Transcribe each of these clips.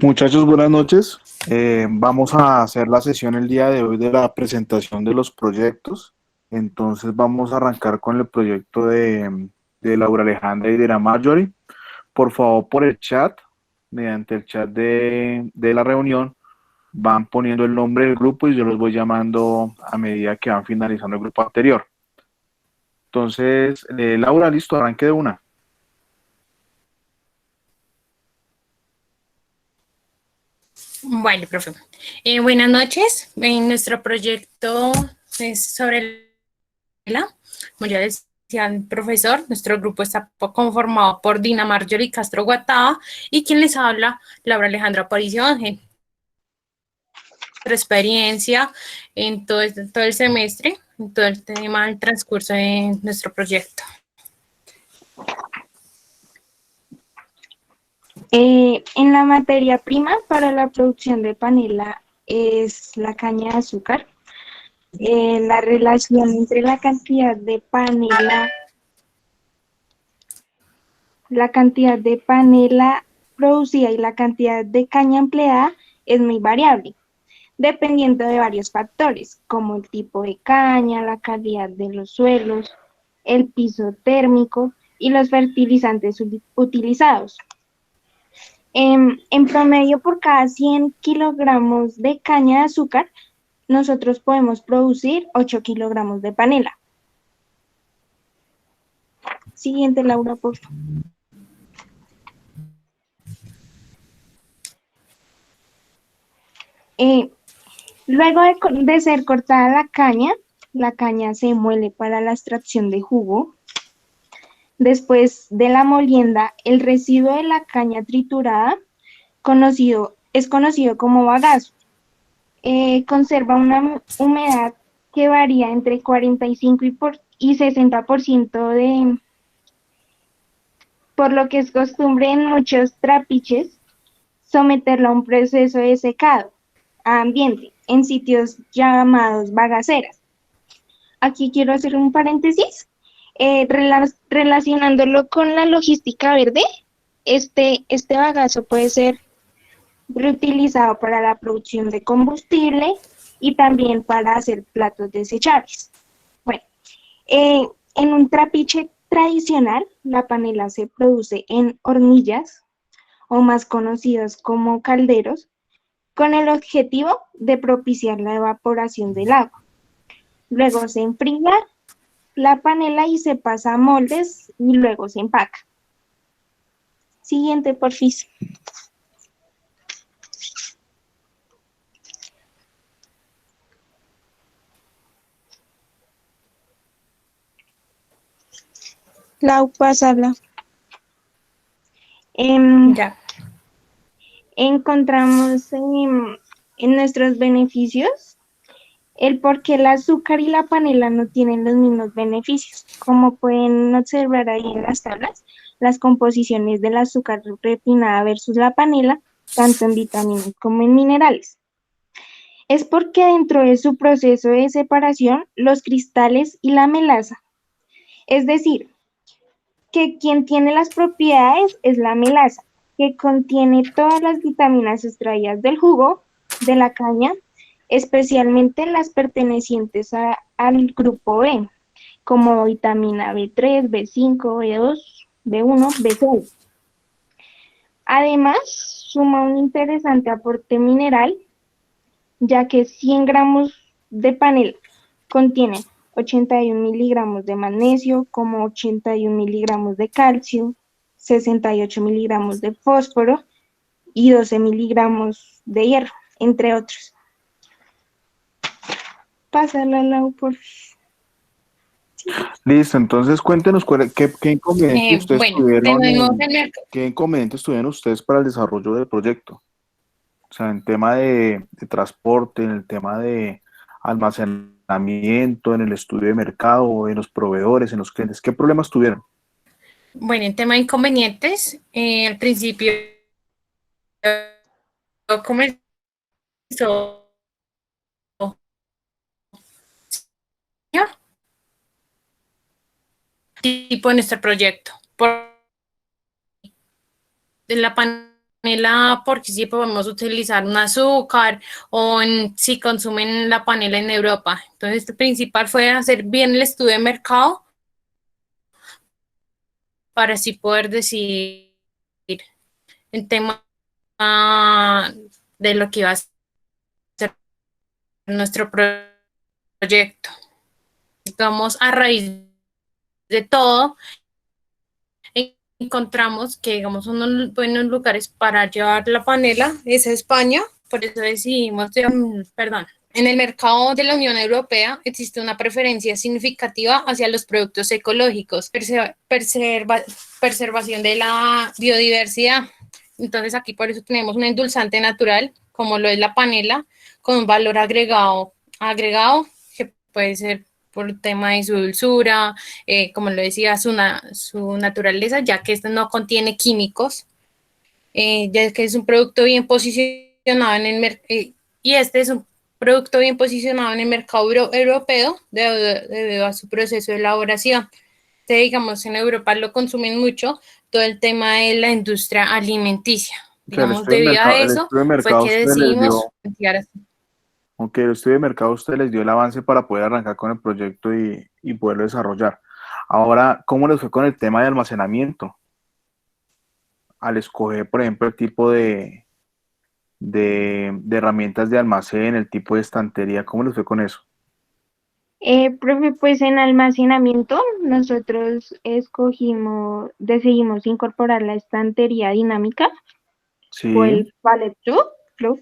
Muchachos, buenas noches. Vamos a hacer la sesión el día de hoy de la presentación de los proyectos. Entonces vamos a arrancar con el proyecto de Laura Alejandra y de la Marjorie. Por favor, por el chat, mediante el chat de la reunión, van poniendo el nombre del grupo y yo los voy llamando a medida que van finalizando el grupo anterior. Entonces, Laura, listo, arranque de una. Bueno, profe. Buenas noches. Nuestro proyecto es sobre como ya decía el profesor, nuestro grupo está conformado por Dina Marjorie Castro Guatá y quien les habla, Laura Alejandra Aparicio Ángel. Nuestra experiencia en todo el semestre, en todo el tema del transcurso de nuestro proyecto. En la materia prima para la producción de panela es la caña de azúcar. La relación entre la cantidad de panela producida y la cantidad de caña empleada es muy variable, dependiendo de varios factores, como el tipo de caña, la calidad de los suelos, el piso térmico y los fertilizantes utilizados. En promedio, por cada 100 kilogramos de caña de azúcar, nosotros podemos producir 8 kilogramos de panela. Siguiente, Laura, por favor. Luego de ser cortada la caña se muele para la extracción de jugo. Después de la molienda, el residuo de la caña triturada es conocido como bagazo. Conserva una humedad que varía entre 45 y 60%, por lo que es costumbre en muchos trapiches someterlo a un proceso de secado a ambiente en sitios llamados bagaceras. Aquí quiero hacer un paréntesis, relacionándolo con la logística verde. Este bagazo puede ser reutilizado para la producción de combustible y también para hacer platos desechables. Bueno, en un trapiche tradicional, la panela se produce en hornillas, o más conocidas como calderos, con el objetivo de propiciar la evaporación del agua. Luego se enfría la panela y se pasa a moldes y luego se empaca. Siguiente, porfis. Lau, pásala. Ya. Encontramos en nuestros beneficios el por qué el azúcar y la panela no tienen los mismos beneficios. Como pueden observar ahí en las tablas, las composiciones del azúcar refinada versus la panela, tanto en vitaminas como en minerales. Es porque dentro de su proceso de separación, los cristales y la melaza, es decir, que quien tiene las propiedades es la melaza, que contiene todas las vitaminas extraídas del jugo de la caña, especialmente las pertenecientes al grupo B, como vitamina B3, B5, B2, B1, B6. Además, suma un interesante aporte mineral, ya que 100 gramos de panela contienen 81 miligramos de magnesio, como 81 miligramos de calcio, 68 miligramos de fósforo y 12 miligramos de hierro, entre otros. Pásala, Lau, por... Listo, entonces cuéntenos qué inconvenientes ustedes Bueno, tuvieron tenemos el qué inconvenientes tuvieron ustedes para el desarrollo del proyecto. O sea, en tema de transporte, en el tema de almacenamiento, en el estudio de mercado, en los proveedores, en los clientes, ¿qué problemas tuvieron? Bueno, en tema de inconvenientes, al principio comenzó tipo en nuestro proyecto por la pandemia panela porque sí podemos utilizar un azúcar o si consumen la panela en Europa. Entonces, el principal fue hacer bien el estudio de mercado para así poder decidir el tema de lo que iba a ser nuestro proyecto. Digamos, a raíz de todo, encontramos que, digamos, unos buenos lugares para llevar la panela es España, por eso decidimos, perdón, en el mercado de la Unión Europea existe una preferencia significativa hacia los productos ecológicos, preservación de la biodiversidad. Entonces aquí por eso tenemos un endulzante natural, como lo es la panela, con un valor agregado que puede ser por el tema de su dulzura, como lo decía, su naturaleza, ya que este no contiene químicos, ya que es un producto bien posicionado en el mercado, y este es un producto bien posicionado en el mercado europeo debido a su proceso de elaboración. Entonces, digamos, en Europa lo consumen mucho todo el tema de la industria alimenticia. O sea, Digamos, debido a el eso estudio de fue mercado a que ustedes les decidimos dio, plantear así. aunque el estudio de mercado a ustedes les dio el avance para poder arrancar con el proyecto y poderlo desarrollar. Ahora, ¿cómo les fue con el tema de almacenamiento? Al escoger, por ejemplo, el tipo de herramientas de almacén, el tipo de estantería, ¿cómo les fue con eso? Profe, pues en almacenamiento nosotros decidimos incorporar la estantería dinámica o Sí. el pallet roof,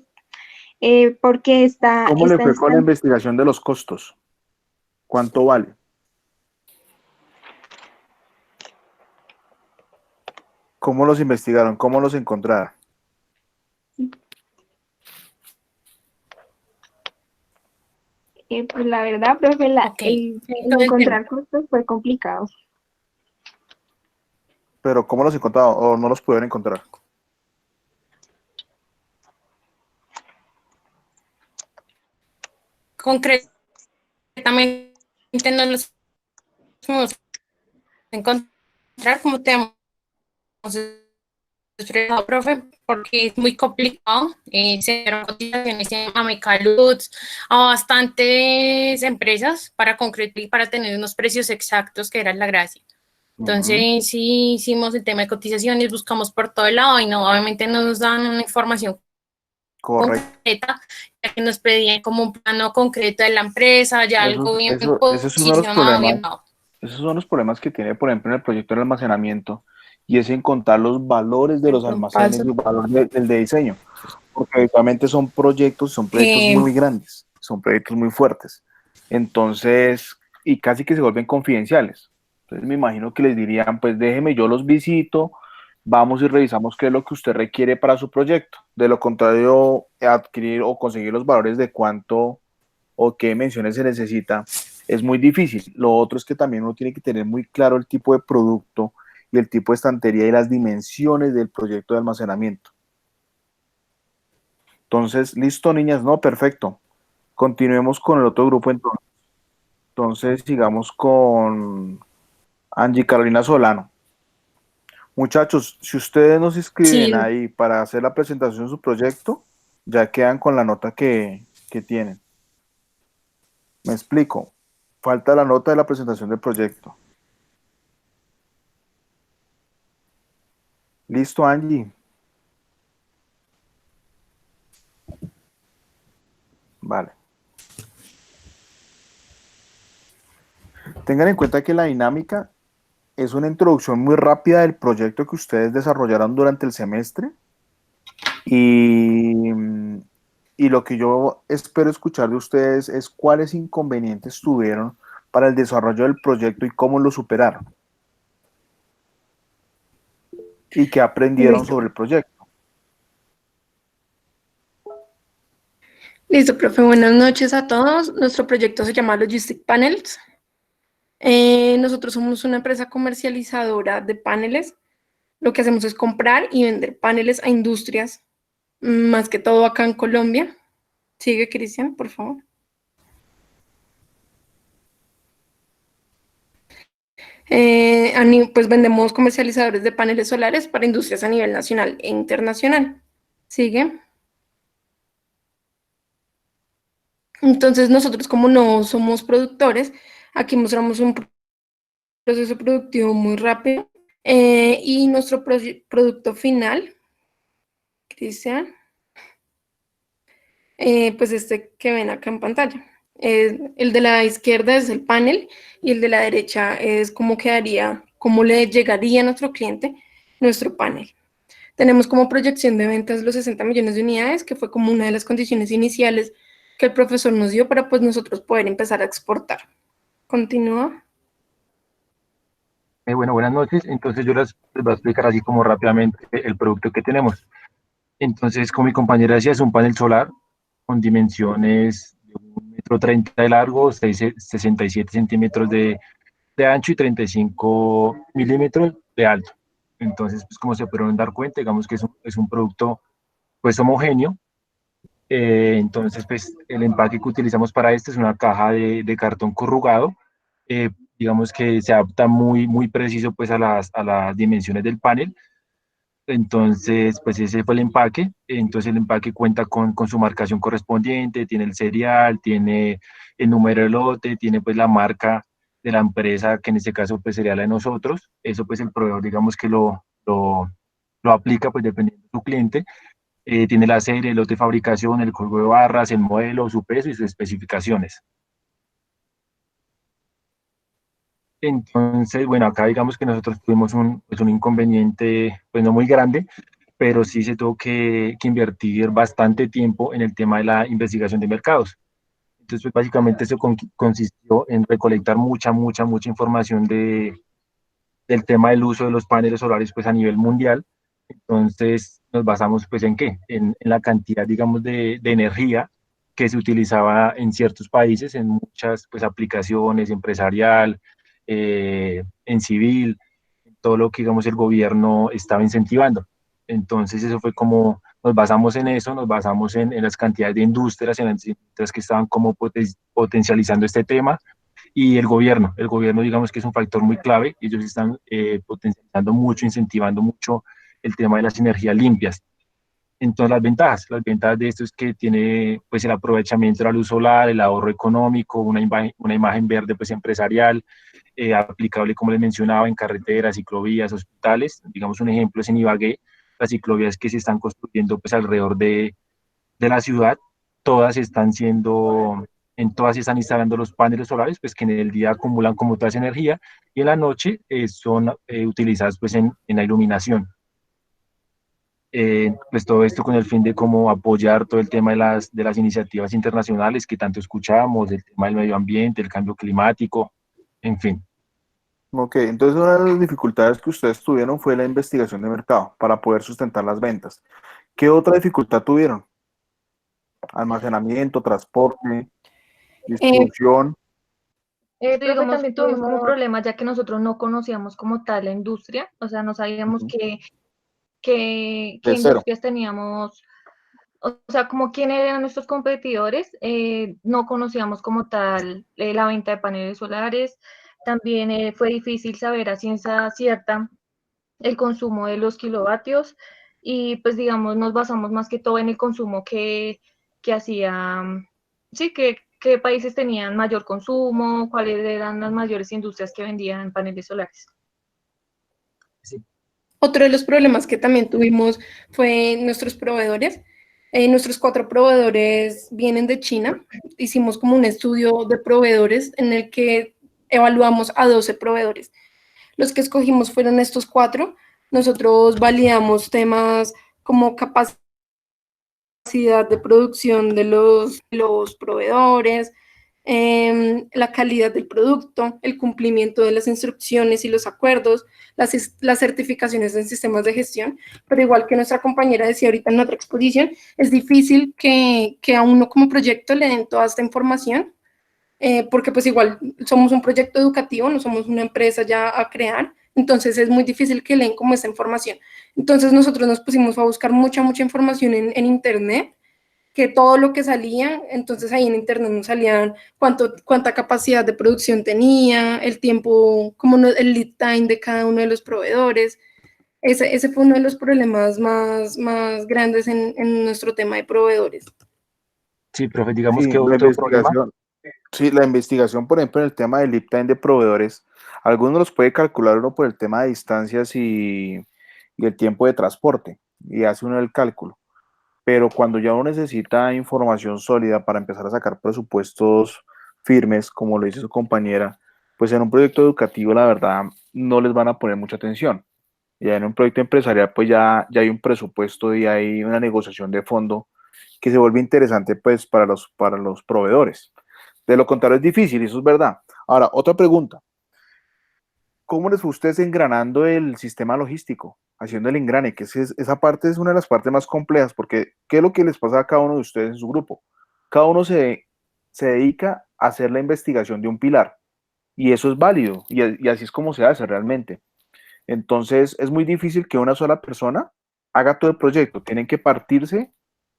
porque ¿Cómo le esta fue con la investigación de los costos? ¿Cuánto vale? ¿Cómo los investigaron? ¿Cómo los encontraron? pues la verdad, profe, Ok, el entonces, encontrar costos fue complicado. Pero ¿cómo los encontraron o no los pudieron encontrar? concretamente no los podemos encontrar como te hemos explicado, profe, porque es muy complicado. Se dieron cotizaciones a Mecaloods, a bastantes empresas para concretar y para tener unos precios exactos, que era la gracia. Ujú. Entonces, sí hicimos el tema de cotizaciones, buscamos por todo lado y no, obviamente no nos dan una información Correcto. concreta, ya que nos pedían como un plano concreto de la empresa, ya algo bien Ese es uno de los posicionado, problemas. bien dado. Esos son los problemas que tiene, por ejemplo, en el proyecto de almacenamiento, y es encontrar los valores de los Perdón, almacenes paso. y los valores del de diseño, porque habitualmente son proyectos Eh, muy grandes, son proyectos muy fuertes. Entonces, y casi que se vuelven confidenciales. Entonces, me imagino que les dirían, pues déjeme, yo los visito, vamos y revisamos qué es lo que usted requiere para su proyecto. De lo contrario, adquirir o conseguir los valores de cuánto o qué dimensiones se necesita, es muy difícil. Lo otro es que también uno tiene que tener muy claro el tipo de producto y el tipo de estantería y las dimensiones del proyecto de almacenamiento. Entonces, listo, niñas, no, perfecto. Continuemos con el otro grupo entonces. Entonces, sigamos con Angie Carolina Solano. Muchachos, si ustedes nos inscriben sí, ahí para hacer la presentación de su proyecto, ya quedan con la nota que tienen. Me explico. Falta la nota de la presentación del proyecto. Listo, Angie. Vale. Tengan en cuenta que la dinámica es una introducción muy rápida del proyecto que ustedes desarrollaron durante el semestre y, y lo que yo espero escuchar de ustedes es cuáles inconvenientes tuvieron para el desarrollo del proyecto y cómo lo superaron y qué aprendieron Listo. sobre el proyecto. Listo, profe. Buenas noches a todos. Nuestro proyecto se llama Logistic Panels. Nosotros somos una empresa comercializadora de paneles. Lo que hacemos es comprar y vender paneles a industrias, más que todo acá en Colombia. Sigue, Cristian, por favor. Pues vendemos comercializadores de paneles solares para industrias a nivel nacional e internacional. ¿Sigue? Entonces nosotros, como no somos productores, aquí mostramos un proceso productivo muy rápido, y nuestro producto final, Cristian, pues este que ven acá en pantalla. El de la izquierda es el panel y el de la derecha es cómo quedaría, cómo le llegaría a nuestro cliente nuestro panel. Tenemos como proyección de ventas los 60 millones de unidades, que fue como una de las condiciones iniciales que el profesor nos dio para pues nosotros poder empezar a exportar. Continúa. Bueno, buenas noches. Entonces yo les voy a explicar así como rápidamente el producto que tenemos. Entonces, como mi compañera decía, es un panel solar con dimensiones de 1,30 m de largo, 67 centímetros de ancho y 35 milímetros de alto. Entonces, pues como se pudieron dar cuenta, digamos que es un producto pues homogéneo. Entonces, pues el empaque que utilizamos para este es una caja de cartón corrugado. eh, digamos que se adapta muy preciso pues a las dimensiones del panel. Entonces, pues ese fue el empaque. Entonces el empaque cuenta con su marcación correspondiente, tiene el serial, tiene el número de lote, tiene pues la marca de la empresa, que en este caso pues sería la de nosotros. Eso pues el proveedor digamos que lo aplica pues dependiendo de su cliente. Tiene la serie, el lote de fabricación, el código de barras, el modelo, su peso y sus especificaciones. Entonces, bueno, acá digamos que nosotros tuvimos pues un inconveniente, pues no muy grande, pero sí se tuvo que invertir bastante tiempo en el tema de la investigación de mercados. Entonces, pues básicamente eso consistió en recolectar mucha información del tema del uso de los paneles solares pues a nivel mundial. Entonces nos basamos pues en qué, en la cantidad digamos de energía que se utilizaba en ciertos países, en muchas pues aplicaciones, empresarial, en civil, todo lo que digamos el gobierno estaba incentivando. Entonces eso fue como, nos basamos en eso, nos basamos en las cantidades de industrias, en las industrias que estaban como potencializando este tema, y el gobierno digamos que es un factor muy clave, ellos están potencializando mucho, incentivando mucho el tema de las energías limpias. Entonces las ventajas de esto es que tiene pues el aprovechamiento de la luz solar, el ahorro económico, una imagen verde pues empresarial, aplicable como les mencionaba en carreteras, ciclovías, hospitales. Digamos un ejemplo es en Ibagué, las ciclovías que se están construyendo pues alrededor de la ciudad, todas están siendo, en todas se están instalando los paneles solares, pues que en el día acumulan como toda esa energía y en la noche son utilizadas pues en la iluminación. Pues todo esto con el fin de cómo apoyar todo el tema de las iniciativas internacionales que tanto escuchamos, el tema del medio ambiente, el cambio climático, en fin. Ok, entonces una de las dificultades que ustedes tuvieron fue la investigación de mercado para poder sustentar las ventas. ¿Qué otra dificultad tuvieron? Almacenamiento, transporte, Eh, distribución. Profe, también tuvimos como problema ya que nosotros no conocíamos como tal la industria, o sea, no sabíamos Ujú. qué De cero. industrias teníamos, o sea, como quiénes eran nuestros competidores, no conocíamos como tal la venta de paneles solares, también fue difícil saber a ciencia cierta el consumo de los kilovatios y pues digamos nos basamos más que todo en el consumo que hacía, sí, qué países tenían mayor consumo, cuáles eran las mayores industrias que vendían paneles solares. Sí. Otro de los problemas que también tuvimos fue nuestros proveedores. Nuestros 4 proveedores vienen de China. Hicimos como un estudio de proveedores en el que evaluamos a 12 proveedores. Los que escogimos fueron estos 4. Nosotros validamos temas como capacidad de producción de los proveedores, la calidad del producto, el cumplimiento de las instrucciones y los acuerdos, las certificaciones en sistemas de gestión, pero igual que nuestra compañera decía ahorita en otra exposición, es difícil que a uno como proyecto le den toda esta información, porque pues igual somos un proyecto educativo, no somos una empresa ya a crear, entonces es muy difícil que leen como esta información. Entonces nosotros nos pusimos a buscar mucha información en internet, que todo lo que salía, entonces ahí en internet nos salían cuánta capacidad de producción tenía, el tiempo, como el lead time de cada uno de los proveedores. Ese fue uno de los problemas más grandes en nuestro tema de proveedores. Sí, profe, digamos Sí, que la otro problema. investigación, sí, la investigación, por ejemplo, en el tema del lead time de proveedores, algunos los puede calcular uno por el tema de distancias y el tiempo de transporte, y hace uno el cálculo. Pero cuando ya uno necesita información sólida para empezar a sacar presupuestos firmes, como lo dice su compañera, pues en un proyecto educativo, la verdad, no les van a poner mucha atención. Ya en un proyecto empresarial, pues ya hay un presupuesto y hay una negociación de fondo que se vuelve interesante, pues, para los proveedores. De lo contrario, es difícil, y eso es verdad. Ahora, otra pregunta. ¿Cómo les fue a ustedes engranando el sistema logístico, haciendo el engrane? Esa parte es una de las partes más complejas, porque ¿qué es lo que les pasa a cada uno de ustedes en su grupo? Cada uno se dedica a hacer la investigación de un pilar, y eso es válido, y así es como se hace realmente. Entonces, es muy difícil que una sola persona haga todo el proyecto, tienen que partirse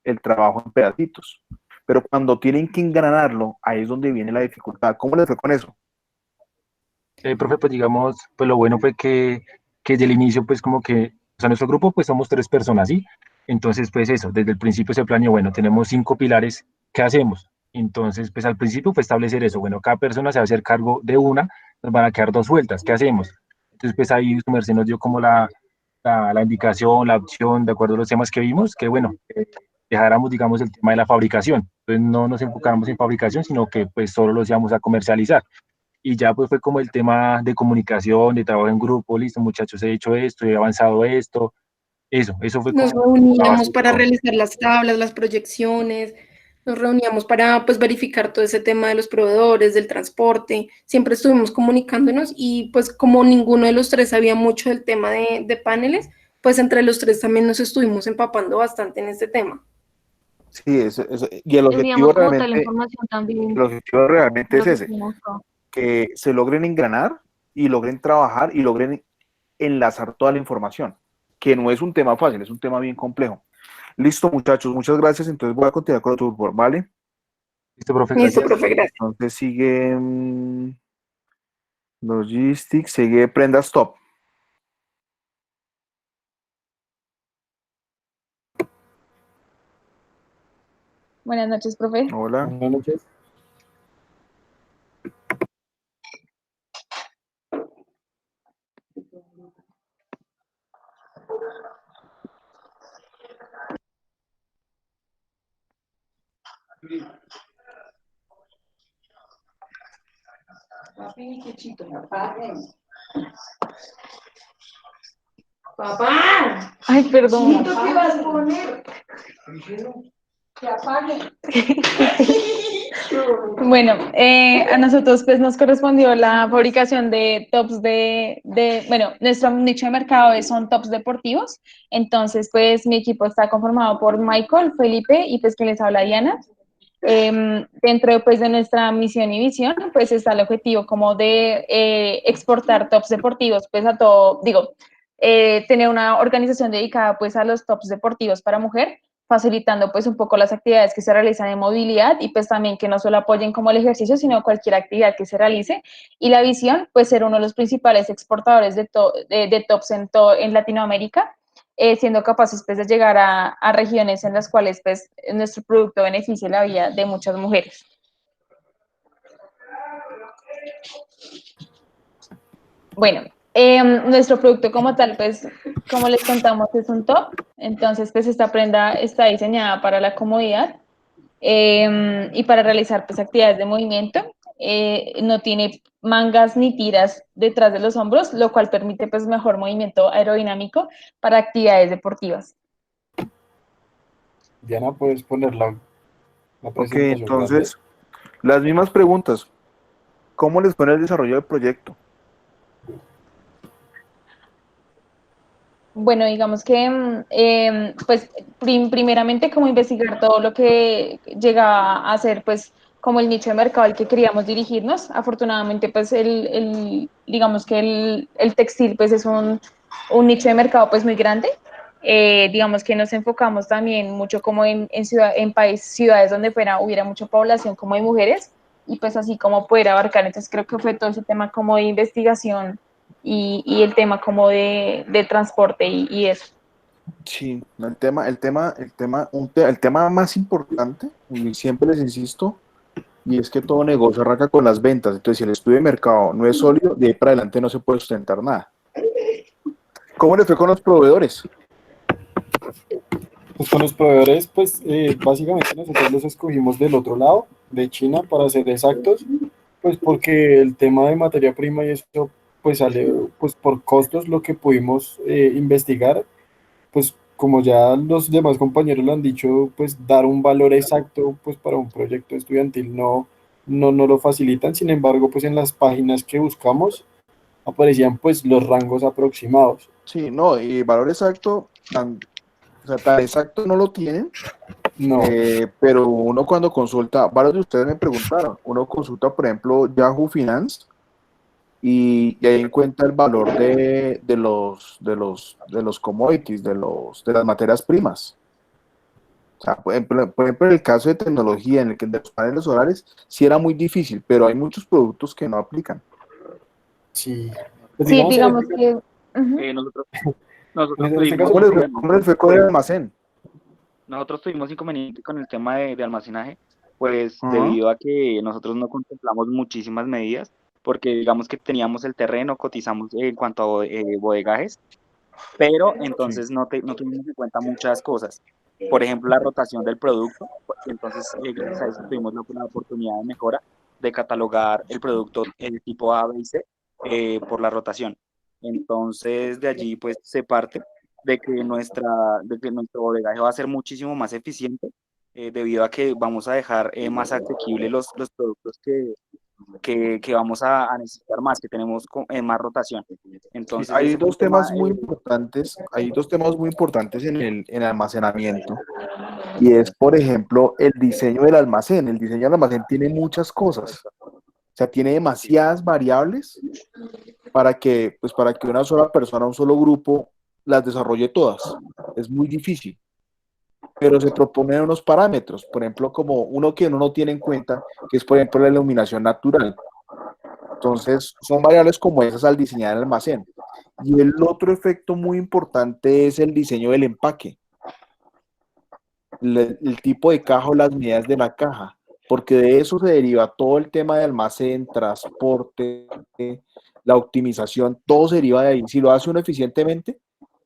el trabajo en pedacitos. Pero cuando tienen que engranarlo, ahí es donde viene la dificultad. ¿Cómo les fue con eso? Profe, pues digamos, pues lo bueno fue que desde el inicio, pues como que, o sea, nuestro grupo, pues somos 3 personas, ¿sí? Entonces, pues eso, desde el principio se planeó, bueno, tenemos 5 pilares, ¿qué hacemos? Entonces, pues al principio fue establecer eso, bueno, cada persona se va a hacer cargo de una, nos van a quedar 2 sueltas, ¿qué hacemos? Entonces, pues ahí su merced nos dio como la indicación, la opción, de acuerdo a los temas que vimos, que bueno, dejáramos, digamos, el tema de la fabricación. Entonces, no nos enfocáramos en fabricación, sino que pues solo los íbamos a comercializar. Y ya pues fue como el tema de comunicación, de trabajo en grupo, listo, muchachos, he hecho esto, he avanzado esto, eso fue Nos como la base reuníamos de para todo. realizar las tablas, las proyecciones, nos reuníamos para pues verificar todo ese tema de los proveedores, del transporte, siempre estuvimos comunicándonos y pues como ninguno de los tres sabía mucho del tema de paneles, pues entre los tres también nos estuvimos empapando bastante en este tema. Sí, y el objetivo Teníamos como tal realmente, información también el objetivo realmente de es lo que ese, teníamos todo. que se logren engranar y logren trabajar y logren enlazar toda la información, que no es un tema fácil, es un tema bien complejo. Listo, muchachos, muchas gracias. Entonces voy a continuar con otro turno, ¿vale? Listo, profe, Listo, gracias. profe, gracias. Entonces sigue Logistics, sigue Prenda Stop. Buenas noches, profe. Hola. Buenas noches. Papá, Ay, perdón. ¿qué vas a poner? Que apague. Bueno, a nosotros pues nos correspondió la fabricación de tops bueno, nuestro nicho de mercado son tops deportivos, entonces pues mi equipo está conformado por Michael, Felipe y pues que les habla Diana. Dentro pues de nuestra misión y visión pues está el objetivo como de exportar tops deportivos pues a todo, digo, tener una organización dedicada pues a los tops deportivos para mujer, facilitando pues un poco las actividades que se realizan en movilidad y pues también que no solo apoyen como el ejercicio, sino cualquier actividad que se realice. Y la visión pues ser uno de los principales exportadores de tops en Latinoamérica, siendo capaces pues de llegar a regiones en las cuales pues nuestro producto beneficie la vida de muchas mujeres. Bueno, nuestro producto como tal, pues, como les contamos, es un top. Entonces, pues, esta prenda está diseñada para la comodidad y para realizar, pues, actividades de movimiento. No tiene mangas ni tiras detrás de los hombros, lo cual permite, pues, mejor movimiento aerodinámico para actividades deportivas. Diana, ¿puedes poner la Ok, presentación grande? entonces, las mismas preguntas. ¿Cómo les fue en el desarrollo del proyecto? Bueno, digamos que, pues, primeramente como investigar todo lo que llega a ser, pues, como el nicho de mercado al que queríamos dirigirnos. Afortunadamente, pues, digamos que el textil, pues, es un nicho de mercado, pues, muy grande. Digamos que nos enfocamos también mucho como ciudades donde hubiera mucha población como de mujeres, y pues así como poder abarcar. Entonces creo que fue todo ese tema como de investigación y el tema como de transporte y eso. Sí, no, el tema más importante, y siempre les insisto, y es que todo negocio arranca con las ventas. Entonces, si el estudio de mercado no es sólido, de ahí para adelante no se puede sustentar nada. ¿Cómo le fue con los proveedores? Pues con los proveedores, pues básicamente nosotros los escogimos del otro lado, de China, para ser exactos, pues porque el tema de materia prima y eso, pues sale pues por costos lo que pudimos investigar, pues como ya los demás compañeros lo han dicho, pues dar un valor exacto pues para un proyecto estudiantil no lo facilitan. Sin embargo, pues en las páginas que buscamos aparecían pues los rangos aproximados. Sí, no, y valor exacto, o sea, tan exacto no lo tienen, No, pero uno cuando consulta, varios de ustedes me preguntaron, uno consulta, por ejemplo, Yahoo Finance y ahí encuentra el valor de los commodities, de las materias primas. O sea, por ejemplo, en el caso de tecnología, en el que de los paneles solares, sí era muy difícil, pero hay muchos productos que no aplican. sí. Pues Sí, digamos, digamos que... ujú. Nosotros, en nosotros este tuvimos caso, ¿Cómo les fue con el almacén? nosotros tuvimos inconveniente con el tema de almacenaje, pues Ajá. debido a que nosotros no contemplamos muchísimas medidas, porque digamos que teníamos el terreno, cotizamos en cuanto a bodegajes, pero Sí. entonces no tuvimos en cuenta muchas cosas. Por ejemplo, la rotación del producto, entonces gracias a eso tuvimos la oportunidad de mejora de catalogar el producto el tipo A, B y C por la rotación. Entonces de allí pues se parte de que nuestro bodegaje va a ser muchísimo más eficiente debido a que vamos a dejar más asequibles los productos que vamos a necesitar más, que tenemos más rotación. Sí, Entonces, ese fue un hay dos temas muy importantes en el almacenamiento, y es, por ejemplo, el diseño del almacén. El diseño del almacén tiene muchas cosas, o sea, tiene demasiadas variables para que una sola persona, un solo grupo, las desarrolle todas. Es muy difícil, pero se proponen unos parámetros, por ejemplo, como uno que uno no tiene en cuenta, que es, por ejemplo, la iluminación natural. Entonces, son variables como esas al diseñar el almacén. Y el otro efecto muy importante es el diseño del empaque, el tipo de caja o las medidas de la caja, porque de eso se deriva todo el tema de almacén, transporte, la optimización, todo se deriva de ahí. Si lo hace uno eficientemente,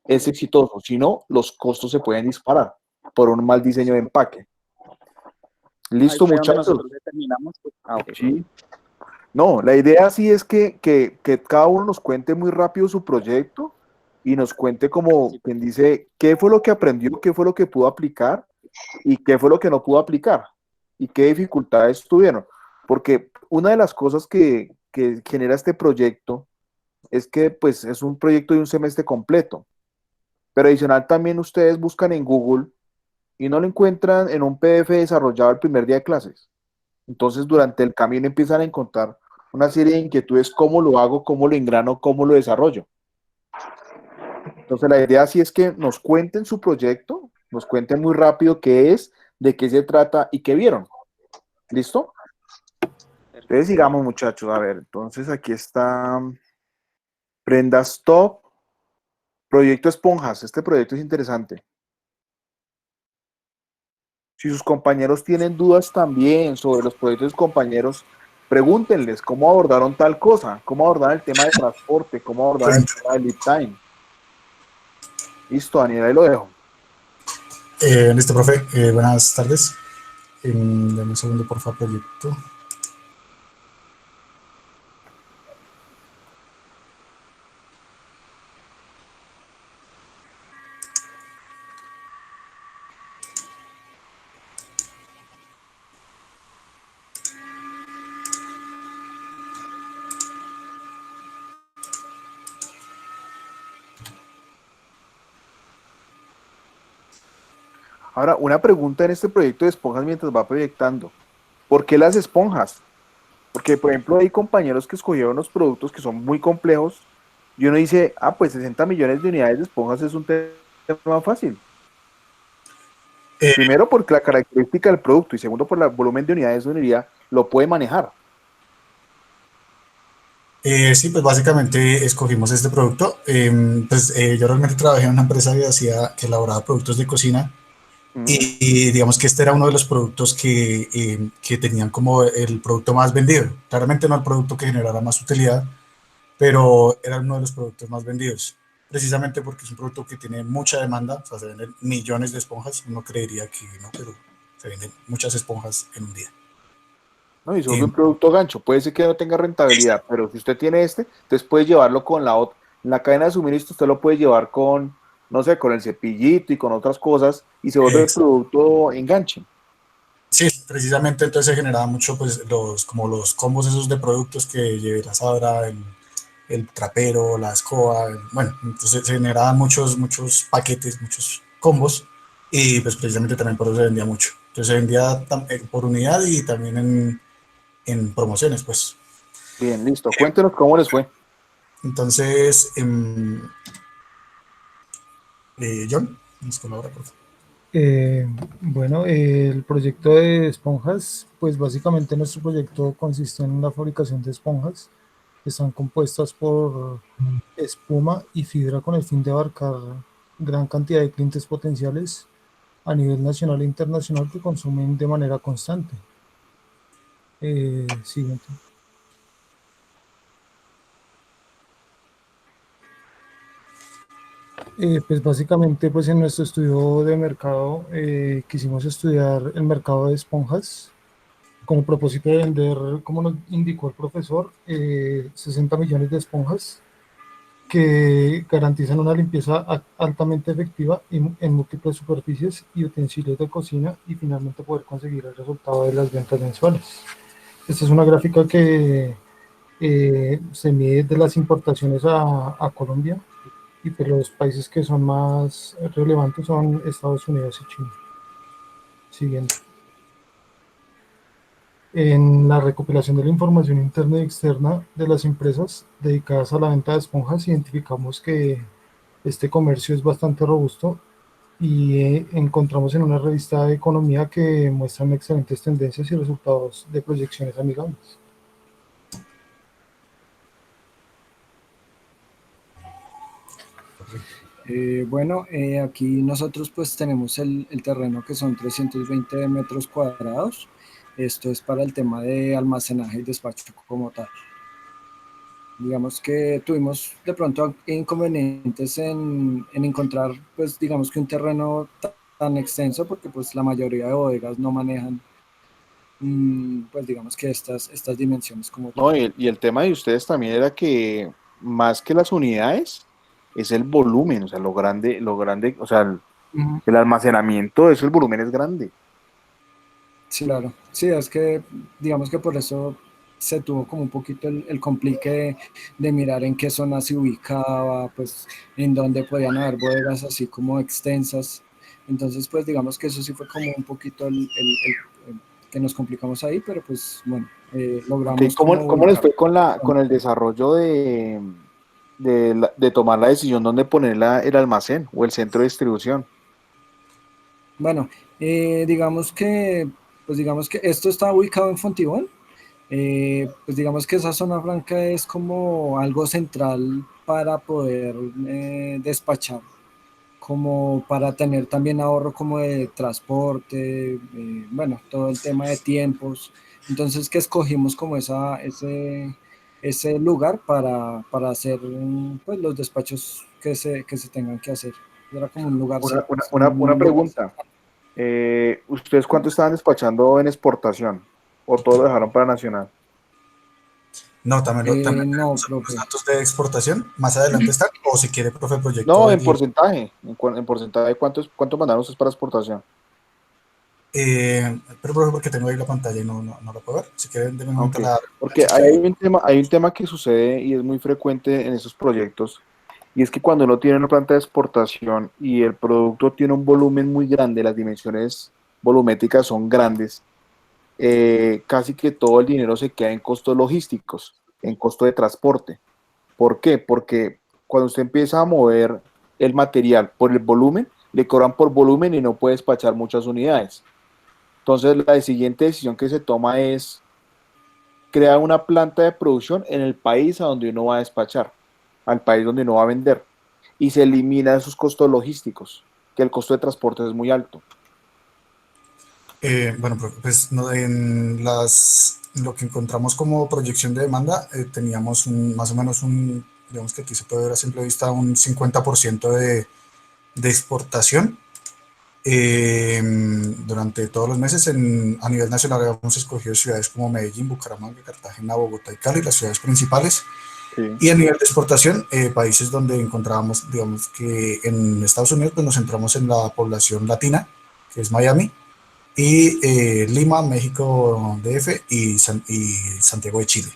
es exitoso. Si no, los costos se pueden disparar por un mal diseño de empaque. ahí ¿Listo, fue donde muchachos? nosotros determinamos, pues, ok. Sí. No, la idea sí es que cada uno nos cuente muy rápido su proyecto y nos cuente, como Sí, quien dice, qué fue lo que aprendió, qué fue lo que pudo aplicar y qué fue lo que no pudo aplicar y qué dificultades tuvieron. Porque una de las cosas que genera este proyecto es que pues es un proyecto de un semestre completo, pero adicional también ustedes buscan en Google y no lo encuentran en un PDF desarrollado el primer día de clases. Entonces, durante el camino empiezan a encontrar una serie de inquietudes: cómo lo hago, cómo lo engrano, cómo lo desarrollo. Entonces, la idea sí es que nos cuenten su proyecto, nos cuenten muy rápido qué es, de qué se trata y qué vieron. ¿Listo? Entonces, sigamos, muchachos. A ver, entonces aquí está Prendas Top, proyecto Esponjas. Este proyecto es interesante. Si sus compañeros tienen dudas también sobre los proyectos de sus compañeros, pregúntenles cómo abordaron tal cosa, cómo abordaron el tema de transporte, cómo abordaron el tema de lead time. Listo, Daniel, ahí lo dejo. Listo, profe. Buenas tardes. Dame un segundo, por favor, proyecto. Ahora, una pregunta en este proyecto de esponjas mientras va proyectando. ¿Por qué las esponjas? Porque, por ejemplo, hay compañeros que escogieron unos productos que son muy complejos y uno dice, ah, pues 60 millones de unidades de esponjas es un tema más fácil. Eh, Primero porque la característica del producto y segundo por el volumen de unidades de unidad lo puede manejar. Sí, pues básicamente escogimos este producto. Yo realmente trabajé en una empresa que elaboraba productos de cocina y digamos que este era uno de los productos que tenían como el producto más vendido. Claramente no el producto que generara más utilidad, pero era uno de los productos más vendidos. Precisamente porque es un producto que tiene mucha demanda, o sea, se venden millones de esponjas. Uno creería que no, pero se venden muchas esponjas en un día. ¿No? Y se vuelve Eh, un producto gancho. Puede ser que no tenga rentabilidad, pero si usted tiene entonces puede llevarlo con la otra. En la cadena de suministro usted lo puede llevar con, no sé, con el cepillito y con otras cosas y se vuelve el Exacto. producto enganche. Sí, precisamente entonces se generaba mucho pues como los combos esos de productos que lleve la sabra, el trapero, la escoba, bueno, entonces se generaban muchos paquetes, muchos combos y pues precisamente también por eso se vendía mucho. Entonces se vendía por unidad y también en promociones, pues. Bien, listo. Cuéntenos cómo les fue. Entonces, John, nos colabora, por favor. Bueno, el proyecto de esponjas, pues básicamente nuestro proyecto consiste en la fabricación de esponjas que están compuestas por espuma y fibra con el fin de abarcar gran cantidad de clientes potenciales a nivel nacional e internacional que consumen de manera constante. Siguiente. Pues básicamente, pues en nuestro estudio de mercado quisimos estudiar el mercado de esponjas con el propósito de vender, como nos indicó el profesor, 60 millones de esponjas que garantizan una limpieza altamente efectiva en múltiples superficies y utensilios de cocina y finalmente poder conseguir el resultado de las ventas mensuales. Esta es una gráfica que se mide de las importaciones a Colombia y pues los países que son más relevantes son Estados Unidos y China. Siguiente. En la recopilación de la información interna y externa de las empresas dedicadas a la venta de esponjas, identificamos que este comercio es bastante robusto y encontramos en una revista de economía que muestran excelentes tendencias y resultados de proyecciones amigables. Aquí nosotros pues tenemos el terreno que son 320 metros cuadrados. Esto es para el tema de almacenaje y despacho como tal. Digamos que tuvimos de pronto inconvenientes en encontrar, pues digamos que un terreno tan extenso, porque pues la mayoría de bodegas no manejan, pues digamos que estas dimensiones como tal. No, y el tema de ustedes también era que más que las unidades, es el volumen, o sea, lo grande, o sea, Ujú. el almacenamiento, eso, el volumen es grande. Sí, claro. Sí, es que digamos que por eso se tuvo como un poquito el complique de mirar en qué zona se ubicaba, pues en dónde podían haber bodegas así como extensas. Entonces, pues digamos que eso sí fue como un poquito el que nos complicamos ahí, pero pues bueno, Ok, logramos ¿cómo, como cómo les ubicar. fue con el desarrollo de tomar la decisión dónde poner el almacén o el centro de distribución? Bueno, pues digamos que esto está ubicado en Fontibón. Pues digamos que esa zona franca es como algo central para poder despachar, como para tener también ahorro como de transporte, bueno, todo el tema de tiempos. Entonces que escogimos como ese lugar para hacer pues, los despachos que se tengan que hacer. Era como un lugar, Una pregunta. ¿Ustedes cuánto estaban despachando en exportación? ¿O todo lo dejaron para nacional? No, también no, tenemos los profe. datos de exportación. Más adelante están, o si quiere, profe, el proyecto No, de en 10. porcentaje. En porcentaje, ¿cuánto mandaron ustedes para exportación? Pero, profe, porque tengo ahí la pantalla y no la puedo ver. Si quieren, denme un momento Ok, la porque chequeo. hay un tema que sucede y es muy frecuente en esos proyectos, y es que cuando uno tiene una planta de exportación y el producto tiene un volumen muy grande, las dimensiones volumétricas son grandes, casi que todo el dinero se queda en costos logísticos, en costo de transporte. ¿Por qué? Porque cuando usted empieza a mover el material por el volumen, le cobran por volumen y no puede despachar muchas unidades. Entonces, la siguiente decisión que se toma es crear una planta de producción en el país a donde uno va a despachar, al país donde uno va a vender, y se elimina esos costos logísticos, que el costo de transporte es muy alto. Bueno, pues no, lo que encontramos como proyección de demanda, teníamos más o menos digamos que aquí se puede ver a simple vista un 50% de exportación. Durante todos los meses a nivel nacional habíamos escogido ciudades como Medellín, Bucaramanga, Cartagena, Bogotá y Cali, las ciudades principales. Sí. Y a nivel de exportación, países donde encontrábamos, digamos que en Estados Unidos pues nos centramos en la población latina, que es Miami, y Lima, México DF y Santiago de Chile.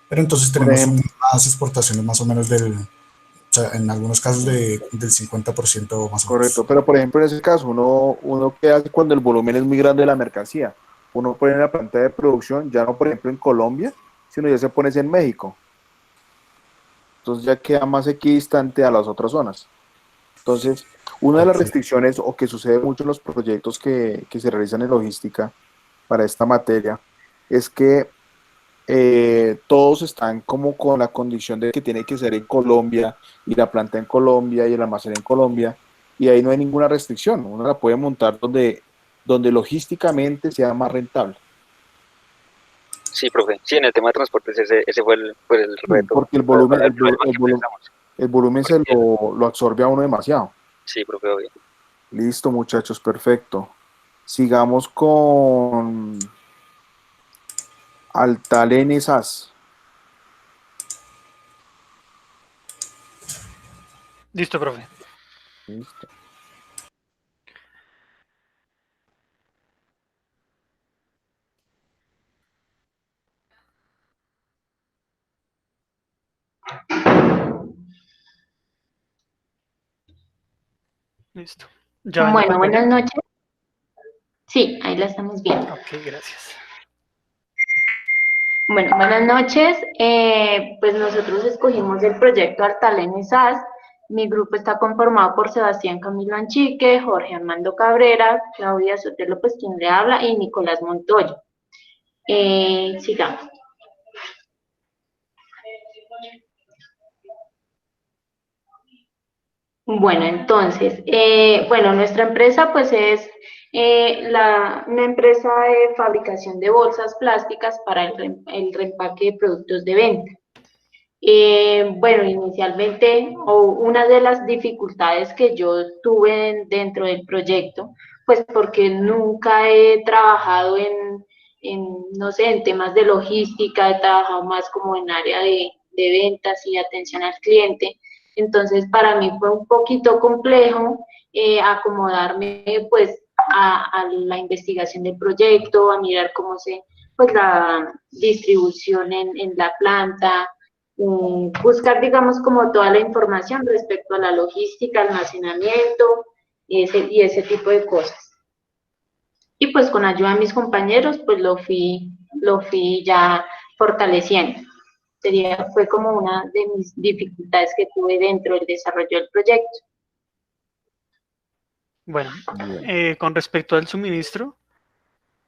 Pero entonces tenemos unas exportaciones más o menos o sea, en algunos casos del 50% más o Correcto, menos. pero por ejemplo en ese caso, uno ¿qué hace cuando el volumen es muy grande de la mercancía? Uno pone en la planta de producción, ya no por ejemplo en Colombia, sino ya se pone en México. Entonces ya queda más equidistante a las otras zonas. Entonces, una de las restricciones o que sucede mucho en los proyectos que se realizan en logística para esta materia es que todos están como con la condición de que tiene que ser en Colombia y la planta en Colombia y el almacén en Colombia, y ahí no hay ninguna restricción, uno la puede montar donde logísticamente sea más rentable. Sí, profe. Sí, en el tema de transportes ese fue el reto. Porque el volumen se lo absorbe a uno demasiado. Sí, profe, obvio. Listo, muchachos, perfecto. Sigamos con Altalene SAS. Listo, profe. Listo. Listo. Bueno, buenas noches. Sí, ahí la estamos viendo. Ok, gracias. Bueno, buenas noches. Pues nosotros escogimos el proyecto Altalene SAS. Mi grupo está conformado por Sebastián Camilo Anchique, Jorge Armando Cabrera, Claudia Sotelo, pues quien le habla, y Nicolás Montoya. Sigamos. Bueno, entonces, nuestra empresa pues es una empresa de fabricación de bolsas plásticas para el reempaque de productos de venta. Inicialmente, una de las dificultades que yo tuve dentro del proyecto, pues porque nunca he trabajado no sé, en temas de logística, he trabajado más como en área de ventas y atención al cliente. Entonces, para mí fue un poquito complejo acomodarme, pues, a la investigación del proyecto, a mirar cómo pues, la distribución en la planta, buscar, digamos, como toda la información respecto a la logística, almacenamiento y ese tipo de cosas. Y pues con ayuda de mis compañeros, pues lo fui ya fortaleciendo. Fue como una de mis dificultades que tuve dentro del desarrollo del proyecto. Bueno, con respecto al suministro,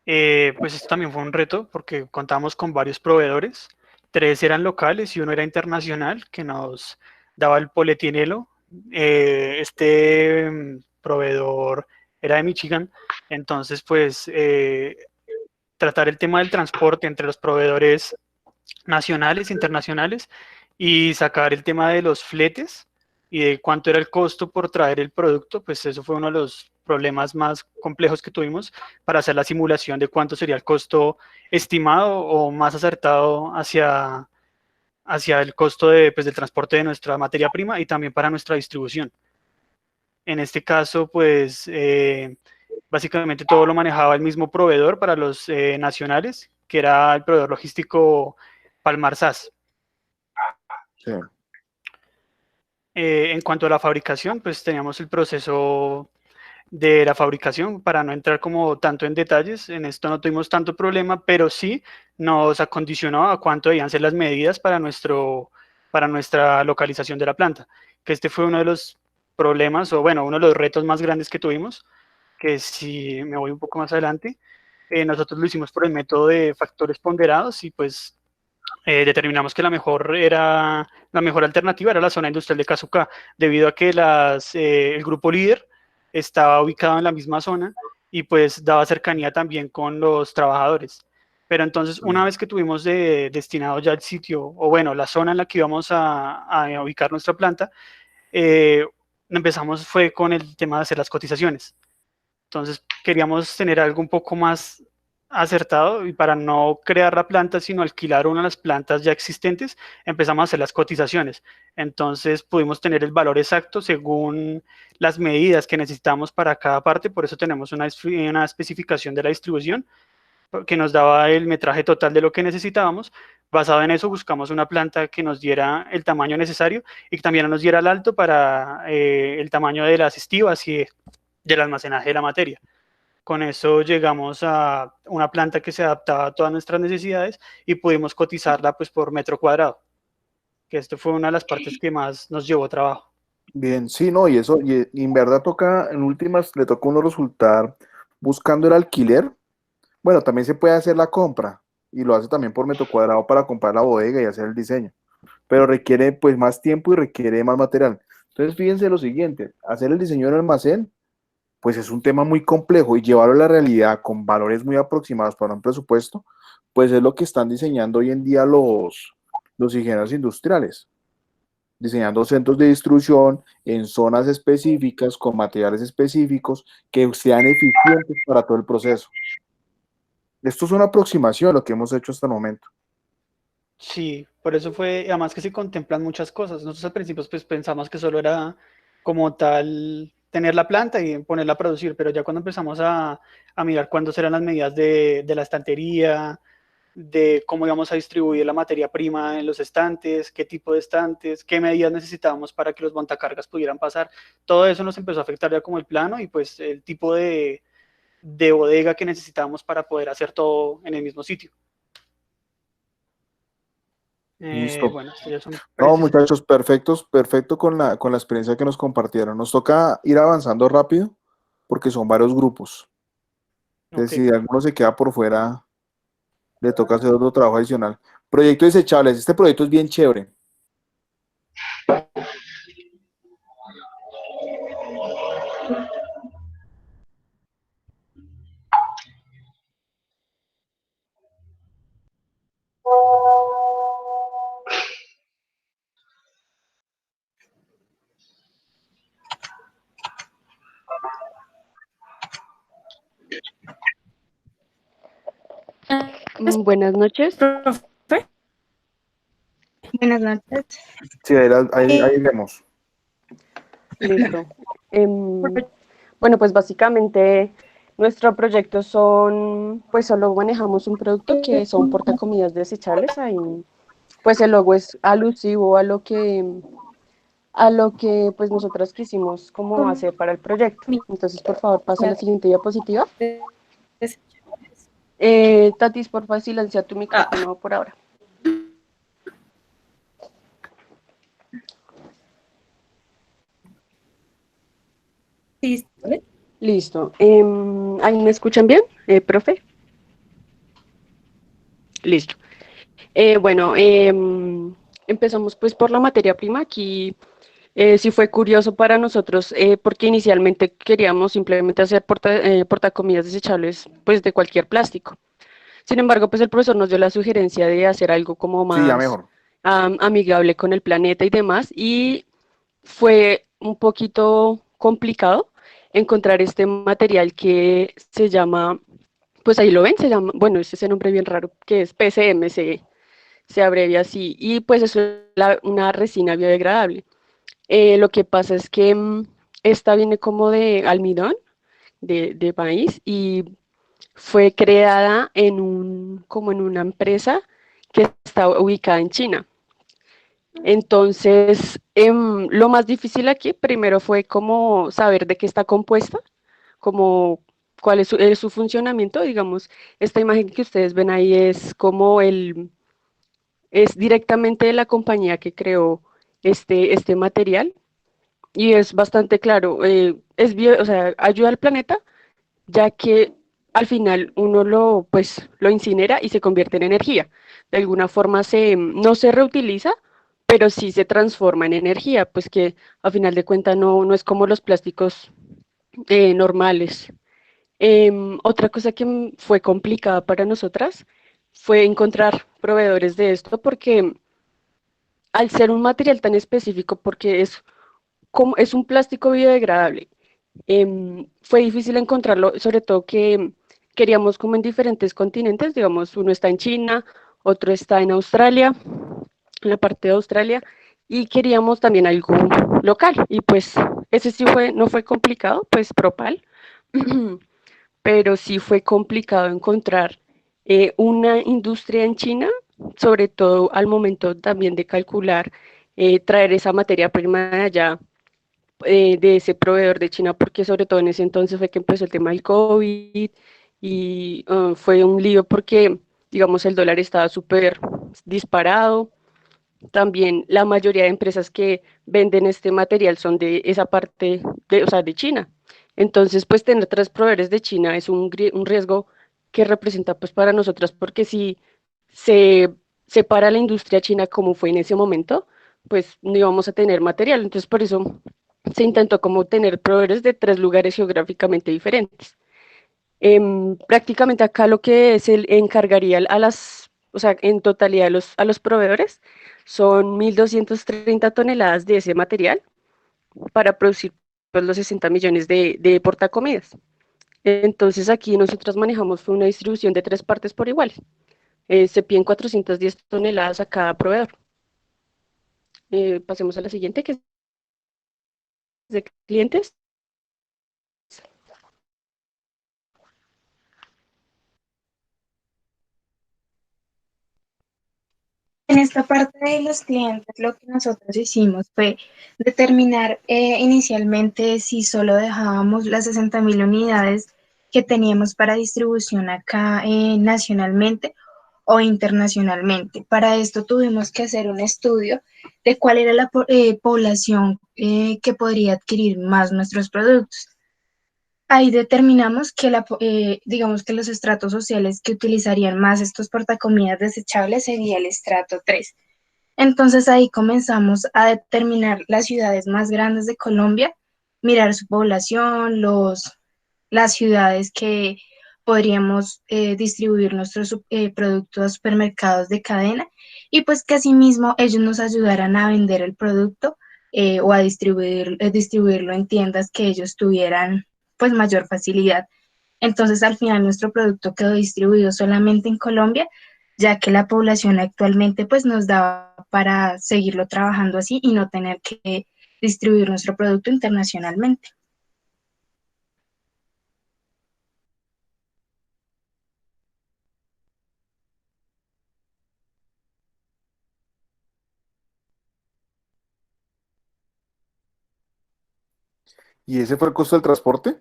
pues esto también fue un reto porque contamos con varios proveedores. 3 eran locales y 1 era internacional, que nos daba el polietileno. Proveedor era de Michigan, entonces pues tratar el tema del transporte entre los proveedores nacionales, internacionales, y sacar el tema de los fletes y de cuánto era el costo por traer el producto, pues eso fue uno de los problemas más complejos que tuvimos para hacer la simulación de cuánto sería el costo estimado o más acertado hacia el costo pues, del transporte de nuestra materia prima y también para nuestra distribución. En este caso, pues, básicamente todo lo manejaba el mismo proveedor para los nacionales, que era el proveedor logístico Palmar SAS. Sí. En cuanto a la fabricación, pues teníamos el proceso de la fabricación, para no entrar como tanto en detalles, en esto no tuvimos tanto problema, pero sí nos acondicionó a cuánto debían ser las medidas para nuestra localización de la planta, que este fue uno de los problemas, o bueno, uno de los retos más grandes que tuvimos, que si me voy un poco más adelante, nosotros lo hicimos por el método de factores ponderados y pues determinamos que la mejor alternativa era la zona industrial de Casucá, debido a que el grupo líder estaba ubicado en la misma zona y pues daba cercanía también con los trabajadores. Pero entonces, una vez que tuvimos destinado ya el sitio, o bueno, la zona en la que íbamos a ubicar nuestra planta, empezamos fue con el tema de hacer las cotizaciones. Entonces, queríamos tener algo un poco más acertado y para no crear la planta, sino alquilar una de las plantas ya existentes, empezamos a hacer las cotizaciones. Entonces, pudimos tener el valor exacto según las medidas que necesitamos para cada parte, por eso tenemos una especificación de la distribución que nos daba el metraje total de lo que necesitábamos. Basado en eso, buscamos una planta que nos diera el tamaño necesario y que también nos diera el alto para el tamaño de las estivas y del almacenaje de la materia. Con eso llegamos a una planta que se adaptaba a todas nuestras necesidades y pudimos cotizarla pues por metro cuadrado, que esto fue una de las partes que más nos llevó trabajo. Bien, sí, no, y eso, y en verdad toca, en últimas, le toca a uno resultar buscando el alquiler. Bueno, también se puede hacer la compra y lo hace también por metro cuadrado para comprar la bodega y hacer el diseño, pero requiere pues más tiempo y requiere más material. Entonces, fíjense lo siguiente, hacer el diseño del almacén pues es un tema muy complejo y llevarlo a la realidad con valores muy aproximados para un presupuesto, pues es lo que están diseñando hoy en día los ingenieros industriales, diseñando centros de distribución en zonas específicas, con materiales específicos, que sean eficientes para todo el proceso. Esto es una aproximación a lo que hemos hecho hasta el momento. Sí, por eso fue, además que se contemplan muchas cosas. Nosotros al principio pues pensamos que solo era como tal tener la planta y ponerla a producir, pero ya cuando empezamos a mirar cuándo serán las medidas de la estantería, de cómo íbamos a distribuir la materia prima en los estantes, qué tipo de estantes, qué medidas necesitábamos para que los montacargas pudieran pasar, todo eso nos empezó a afectar ya como el plano y pues el tipo de bodega que necesitábamos para poder hacer todo en el mismo sitio. Listo. Bueno, ya son No, muchachos, perfecto con la experiencia que nos compartieron. Nos toca ir avanzando rápido porque son varios grupos. Entonces, Okay. si alguno se queda por fuera, le toca hacer otro trabajo adicional. Proyecto desechables. Este proyecto es bien chévere. Buenas noches. Buenas noches. Sí, ahí vemos. Listo. Bueno, pues básicamente nuestro proyecto son, pues solo manejamos un producto que son portacomidas desechables. Ahí, pues el logo es alusivo a lo que pues nosotras quisimos como hacer para el proyecto. Entonces, por favor, pasa a la siguiente diapositiva. Tatis, por favor, silencia tu micrófono por ahora. Listo. ¿Ahí me escuchan bien, profe? Listo. Bueno, empezamos pues por la materia prima. Aquí sí fue curioso para nosotros porque inicialmente queríamos simplemente hacer portacomidas desechables pues de cualquier plástico. Sin embargo, pues el profesor nos dio la sugerencia de hacer algo como Sí, ya más mejor. amigable con el planeta y demás, y fue un poquito complicado encontrar este material que se llama, pues ahí lo ven, se llama, bueno, es ese nombre bien raro, que es PCM, se abrevia así, y pues es una resina biodegradable. Lo que pasa es que esta viene como de almidón, de maíz, y fue creada como en una empresa que está ubicada en China. Entonces, lo más difícil aquí primero fue como saber de qué está compuesta, como cuál es su funcionamiento. Digamos, esta imagen que ustedes ven ahí es como es directamente de la compañía que creó este material. y es bastante claro, o sea, ayuda al planeta, ya que al final uno pues, lo incinera y se convierte en energía. De alguna forma no se reutiliza, pero sí se transforma en energía, pues que a final de cuentas no es como los plásticos normales. Otra cosa que fue complicada para nosotras fue encontrar proveedores de esto, porque al ser un material tan específico, porque es un plástico biodegradable, fue difícil encontrarlo, sobre todo que queríamos como en diferentes continentes, digamos, uno está en China, otro está en Australia, en la parte de Australia, y queríamos también algo local, y pues ese sí no fue complicado, pues Propal, pero sí fue complicado encontrar una industria en China, sobre todo al momento también de calcular, traer esa materia prima de allá, de ese proveedor de China, porque sobre todo en ese entonces fue que empezó el tema del COVID y fue un lío porque, digamos, el dólar estaba súper disparado. También la mayoría de empresas que venden este material son de esa parte, o sea, de China. Entonces, pues tener tres proveedores de China es un riesgo que representa pues para nosotras, porque si se separa la industria china como fue en ese momento, pues no íbamos a tener material. Entonces, por eso se intentó como tener proveedores de tres lugares geográficamente diferentes. Prácticamente acá lo que se encargaría o sea, en totalidad a los proveedores son 1.230 toneladas de ese material para producir pues, los 60 millones de portacomidas. Entonces aquí nosotros manejamos fue una distribución de tres partes por igual. Se piden 410 toneladas a cada proveedor. Pasemos a la siguiente, que es de clientes. En esta parte de los clientes, lo que nosotros hicimos fue determinar inicialmente si solo dejábamos las 60.000 unidades que teníamos para distribución acá nacionalmente o internacionalmente. Para esto tuvimos que hacer un estudio de cuál era la población que podría adquirir más nuestros productos. Ahí determinamos que digamos que los estratos sociales que utilizarían más estos portacomidas desechables sería el estrato 3. Entonces ahí comenzamos a determinar las ciudades más grandes de Colombia, mirar su población, las ciudades que podríamos distribuir nuestros productos a supermercados de cadena y pues que asimismo ellos nos ayudaran a vender el producto o a distribuirlo en tiendas que ellos tuvieran pues mayor facilidad. Entonces al final nuestro producto quedó distribuido solamente en Colombia, ya que la población actualmente pues nos daba para seguirlo trabajando así y no tener que distribuir nuestro producto internacionalmente. ¿Y ese fue el costo del transporte?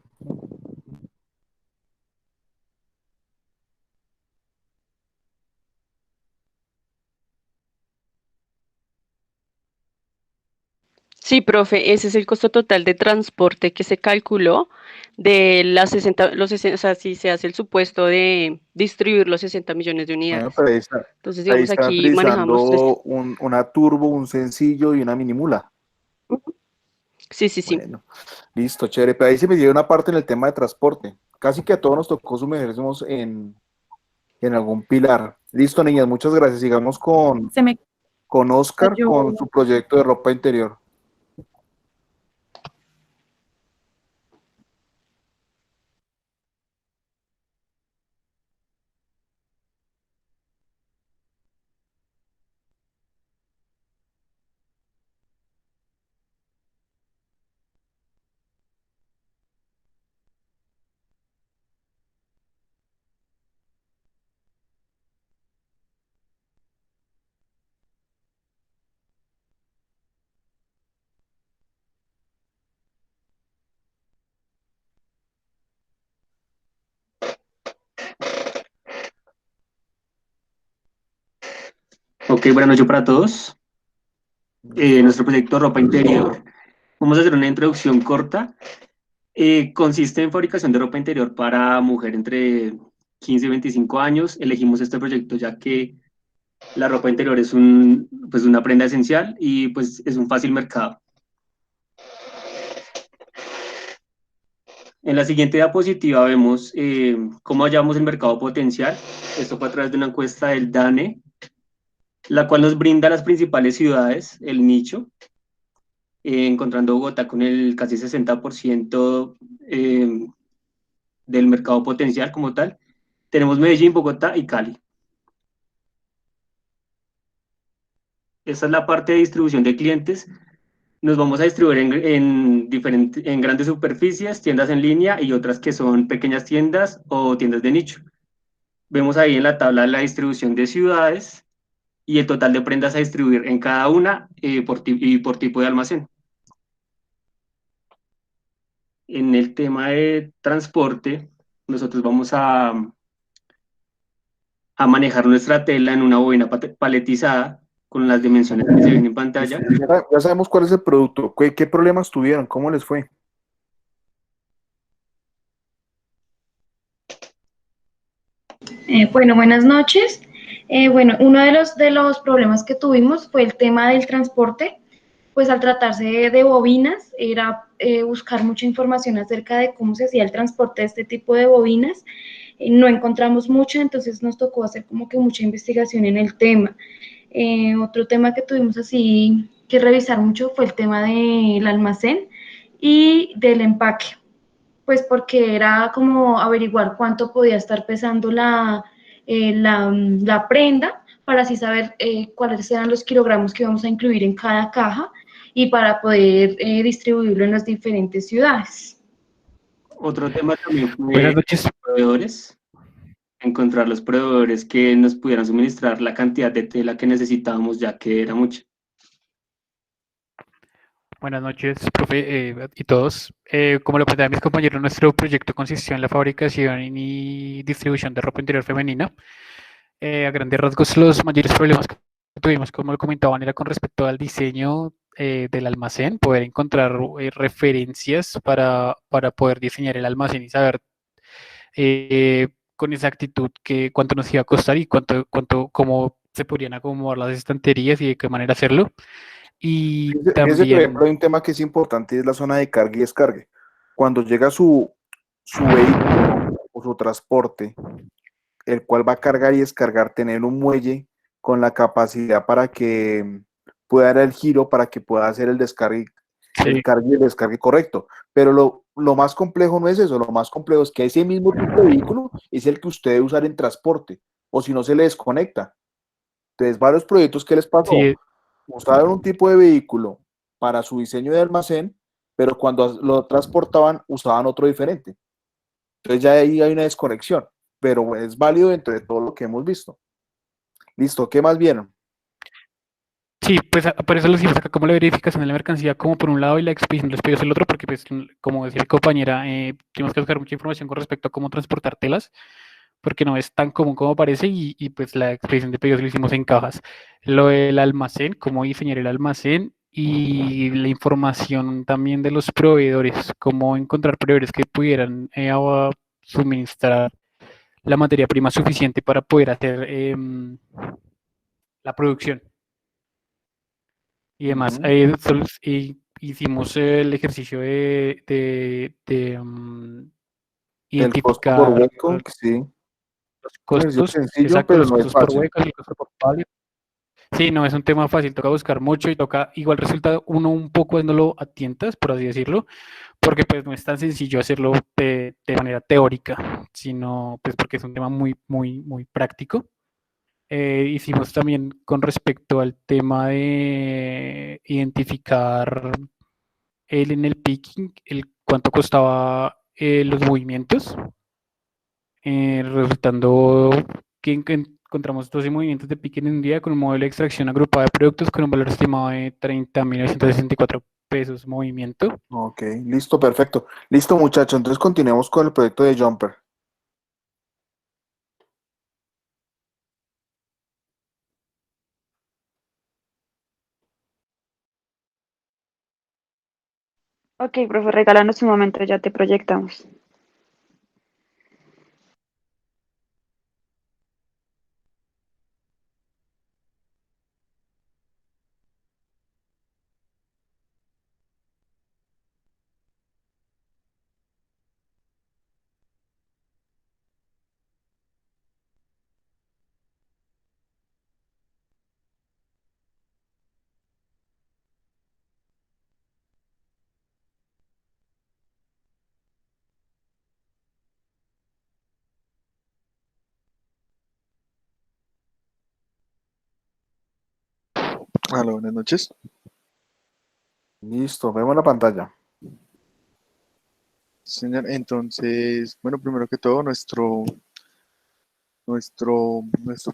Sí, profe, ese es el costo total de transporte que se calculó de las 60, o sea, si se hace el supuesto de distribuir los 60 millones de Bueno, unidades. pero Entonces, ahí digamos, están aquí manejamos tres. utilizando una turbo, un sencillo y una minimula. Sí, sí, sí. Bueno, listo, chévere. Pero ahí se me dio una parte en el tema de transporte. Casi que a todos nos tocó sumergirnos en algún pilar. Listo, niñas, muchas gracias. Sigamos con Oscar, con su proyecto de ropa interior. Ok, buenas noches para todos. Nuestro proyecto Ropa Interior Vamos a hacer una introducción corta. Consiste en fabricación de ropa interior para mujer entre 15 y 25 años. Elegimos este proyecto ya que la ropa interior es pues una prenda esencial y pues es un fácil mercado. En la siguiente diapositiva vemos cómo hallamos el mercado potencial. Esto fue a través de una encuesta del DANE, la cual nos brinda las principales ciudades, el nicho, encontrando Bogotá con el casi 60% del mercado potencial como tal. Tenemos Medellín, Bogotá y Cali. Esta es la parte de distribución de clientes. Nos vamos a distribuir en grandes superficies, tiendas en línea y otras que son pequeñas tiendas o tiendas de nicho. Vemos ahí en la tabla la distribución de ciudades y el total de prendas a distribuir en cada una por tipo de almacén. En el tema de transporte, nosotros vamos a manejar nuestra tela en una bobina paletizada con las dimensiones que se ven en pantalla. Ya sabemos cuál es el producto. ¿Qué problemas tuvieron? ¿Cómo les fue? Bueno, buenas noches. Bueno, uno de los problemas que tuvimos fue el tema del transporte. Pues al tratarse de bobinas, era buscar mucha información acerca de cómo se hacía el transporte de este tipo de bobinas. No encontramos mucha, entonces nos tocó hacer como que mucha investigación en el tema. Otro tema que tuvimos así que revisar mucho fue el tema del almacén y del empaque, pues porque era como averiguar cuánto podía estar pesando la prenda para así saber cuáles eran los kilogramos que íbamos a incluir en cada caja y para poder distribuirlo en las diferentes ciudades. Otro tema también Buenas fue noches. proveedores. Encontrar los proveedores que nos pudieran suministrar la cantidad de tela que necesitábamos, ya que era mucha. Buenas noches, profe, y todos. Como lo planteaban mis compañeros, nuestro proyecto consistió en la fabricación y distribución de ropa interior femenina. A grandes rasgos, los mayores problemas que tuvimos, como lo comentaban, era con respecto al diseño del almacén, poder encontrar referencias para poder diseñar el almacén y saber con exactitud cuánto nos iba a costar y cómo se podrían acomodar las estanterías y de qué manera hacerlo. Y Fíjese, por también, ejemplo, hay un tema que es importante y es la zona de carga y descargue. Cuando llega su vehículo o su transporte, el cual va a cargar y descargar, tener un muelle con la capacidad para que pueda dar el giro, para que pueda hacer el descargue, el cargue y el descargue correcto. Pero lo más complejo no es eso, lo más complejo es que ese mismo tipo de vehículo es el que usted debe usar en transporte, o si no se le desconecta. Entonces, varios proyectos que les pasó, sí, usaron un tipo de vehículo para su diseño de almacén, pero cuando lo transportaban usaban otro diferente. Entonces ya ahí hay una desconexión, pero es válido dentro de todo lo que hemos visto. Listo, ¿qué más vieron? sí, pues por eso lo hicimos acá como la verificación de la mercancía, como por un lado y la expedición de los pedidos el otro, porque pues como decía mi compañera, tenemos que buscar mucha información con respecto a cómo transportar telas, porque no es tan común como parece y pues la expedición de pedidos lo hicimos en cajas. Lo del almacén, cómo diseñar el almacén y la información también de los proveedores, cómo encontrar proveedores que pudieran suministrar la materia prima suficiente para poder hacer la producción y demás. Hicimos el ejercicio de El costo por identificar hueco, sí. los Un ejercicio costos, sencillo, exacto, pero los no es costos por fácil. hueco, el costo por palio. Sí, no es un tema fácil, toca buscar mucho y toca, igual resulta uno un poco haciéndolo a tientas, por así decirlo, porque pues no es tan sencillo hacerlo de manera teórica, sino pues porque es un tema muy práctico. Hicimos también con respecto al tema de identificar en el picking, cuánto costaba los movimientos, resultando que encontramos 12 movimientos de picking en un día con un modelo de extracción agrupado de productos con un valor estimado de 30.964 pesos movimiento. Ok, listo, perfecto. Listo, muchachos, entonces continuemos con el proyecto de Jumper. Ok, profe, regálanos un momento, ya te proyectamos. Hola, buenas noches. Listo, vemos la pantalla. Señor, entonces, bueno, primero que todo, nuestro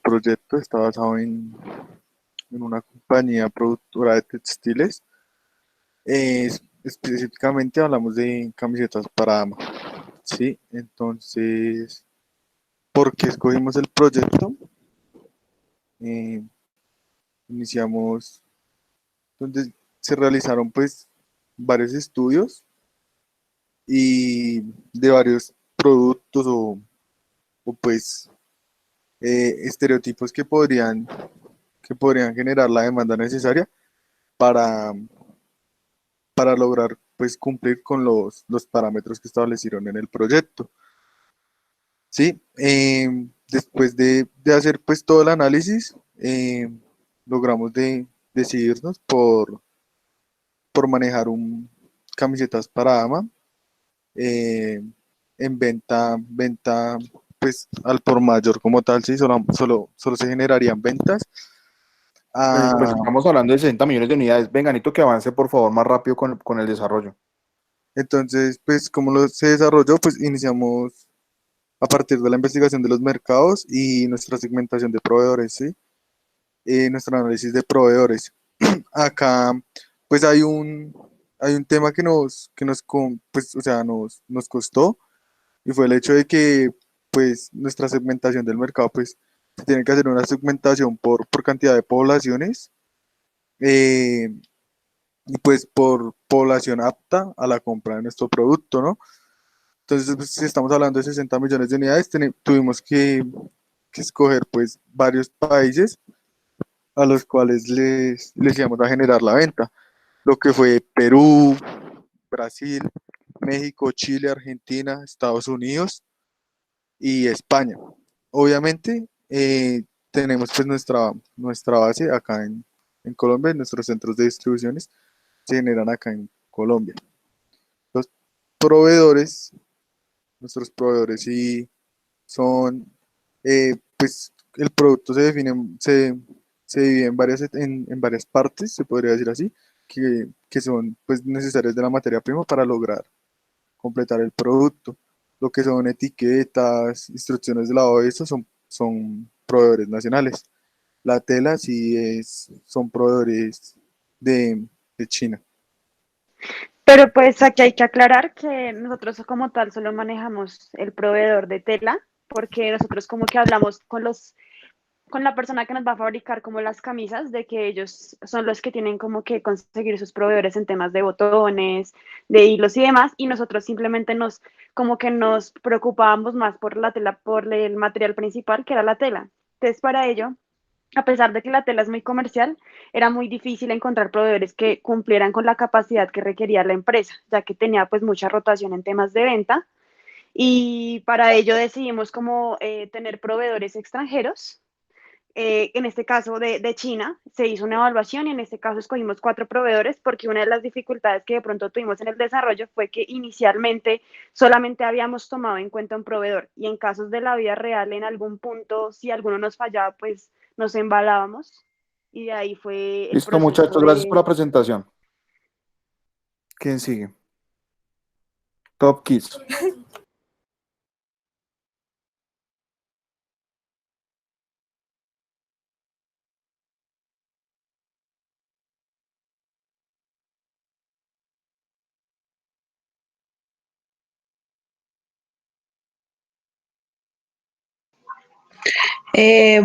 proyecto está basado en una compañía productora de textiles. Específicamente hablamos de camisetas para dama. Sí, entonces, ¿por qué escogimos el proyecto? Eh, Iniciamos donde se realizaron pues varios estudios y de varios productos pues estereotipos que podrían generar la demanda necesaria para, para lograr pues cumplir con los parámetros que establecieron en el proyecto. Sí, después de hacer pues todo el análisis, logramos decidirnos por manejar camisetas para dama eh, en venta pues al por mayor como tal, sí, solo se generarían ventas. Pues estamos hablando de 60 millones de unidades. Venga, necesito que avance por favor más rápido con el desarrollo. Entonces, pues como se desarrolló, pues iniciamos a partir de la investigación de los mercados y nuestra segmentación de proveedores, ¿sí? Nuestro análisis de proveedores. Acá, pues hay un tema pues, o sea, nos costó y fue el hecho de que, pues, nuestra segmentación del mercado, pues, se tiene que hacer una segmentación por cantidad de poblaciones eh, y, pues, por población apta a la compra de nuestro producto, ¿no? Entonces, pues, si estamos hablando de 60 millones de unidades, tuvimos que escoger, pues, varios países a los cuales les íbamos a generar la venta, lo que fue Perú, Brasil, México, Chile, Argentina, Estados Unidos y España. Obviamente, tenemos pues nuestra base acá en Colombia, nuestros centros de distribuciones se generan acá en Colombia. Los proveedores, nuestros proveedores sí son, pues el producto se divide en varias partes, se podría decir así, que son pues necesarias de la materia prima para lograr completar el producto. Lo que son etiquetas, instrucciones de lavado, eso son proveedores nacionales. La tela sí son proveedores de China. Pero pues aquí hay que aclarar que nosotros como tal solo manejamos el proveedor de tela, porque nosotros como que hablamos con la persona que nos va a fabricar como las camisas, de que ellos son los que tienen como que conseguir sus proveedores en temas de botones, de hilos y demás, y nosotros simplemente como que nos preocupábamos más por la tela, por el material principal, que era la tela. Entonces, para ello, a pesar de que la tela es muy comercial, era muy difícil encontrar proveedores que cumplieran con la capacidad que requería la empresa, ya que tenía pues mucha rotación en temas de venta, y para ello decidimos como tener proveedores extranjeros. En este caso de China, se hizo una evaluación y en este caso escogimos 4 proveedores porque una de las dificultades que de pronto tuvimos en el desarrollo fue que inicialmente solamente habíamos tomado en cuenta un proveedor y en casos de la vida real en algún punto, si alguno nos fallaba, pues nos embalábamos y de ahí fue el Listo, proceso muchachos, gracias de... por la presentación. ¿Quién sigue? Top Kids.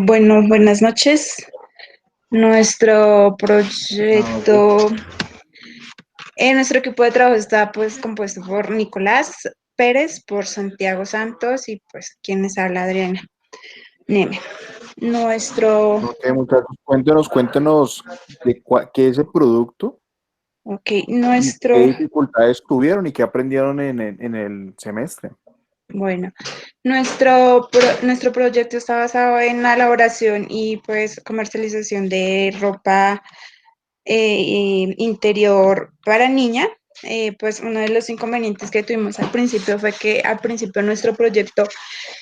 Bueno, buenas noches. Nuestro proyecto Nuestro equipo de trabajo está pues compuesto por Nicolás Pérez, por Santiago Santos y pues quienes habla Adriana Neme. Nuestro... Ok, muchachos, cuéntenos qué es el producto Ok, y nuestro... qué dificultades tuvieron y qué aprendieron en el semestre. Bueno, nuestro proyecto está basado en la elaboración y pues comercialización de ropa interior para niña. Pues uno de los inconvenientes que tuvimos al principio fue que al principio nuestro proyecto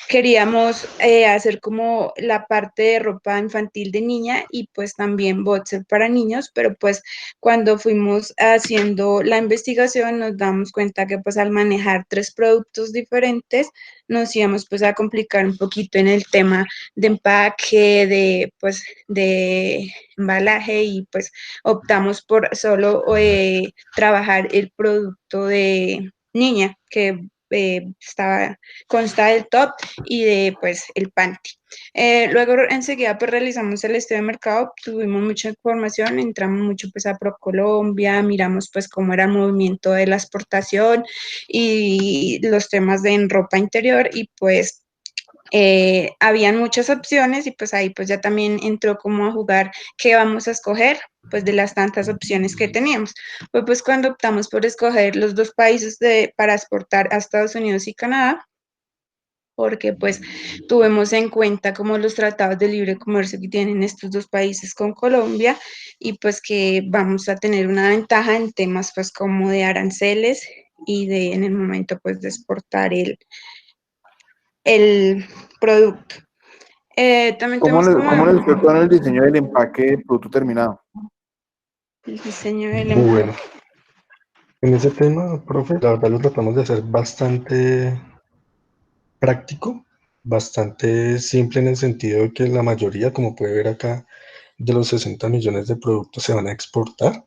queríamos hacer como la parte de ropa infantil de niña y pues también boxer para niños, pero pues cuando fuimos haciendo la investigación nos damos cuenta que pues al manejar tres productos diferentes nos íbamos pues a complicar un poquito en el tema de empaque, de pues de embalaje y pues optamos por solo trabajar el producto de niña que consta del top y de pues el panty. Luego enseguida pues realizamos el estudio de mercado, tuvimos mucha información, entramos mucho pues a ProColombia, miramos pues cómo era el movimiento de la exportación y los temas de en ropa interior y pues habían muchas opciones y pues ahí pues ya también entró como a jugar qué vamos a escoger pues de las tantas opciones que teníamos. Fue pues cuando optamos por escoger los dos países para exportar a Estados Unidos y Canadá, porque pues tuvimos en cuenta como los tratados de libre comercio que tienen estos dos países con Colombia y pues que vamos a tener una ventaja en temas pues como de aranceles y de en el momento pues de exportar el producto. También ¿Cómo tenemos como les fue con el diseño del empaque del producto terminado? el diseño del Bueno, empaque. en ese tema, profe, la verdad lo tratamos de hacer bastante práctico, bastante simple en el sentido de que la mayoría, como puede ver acá, de los 60 millones de productos se van a exportar.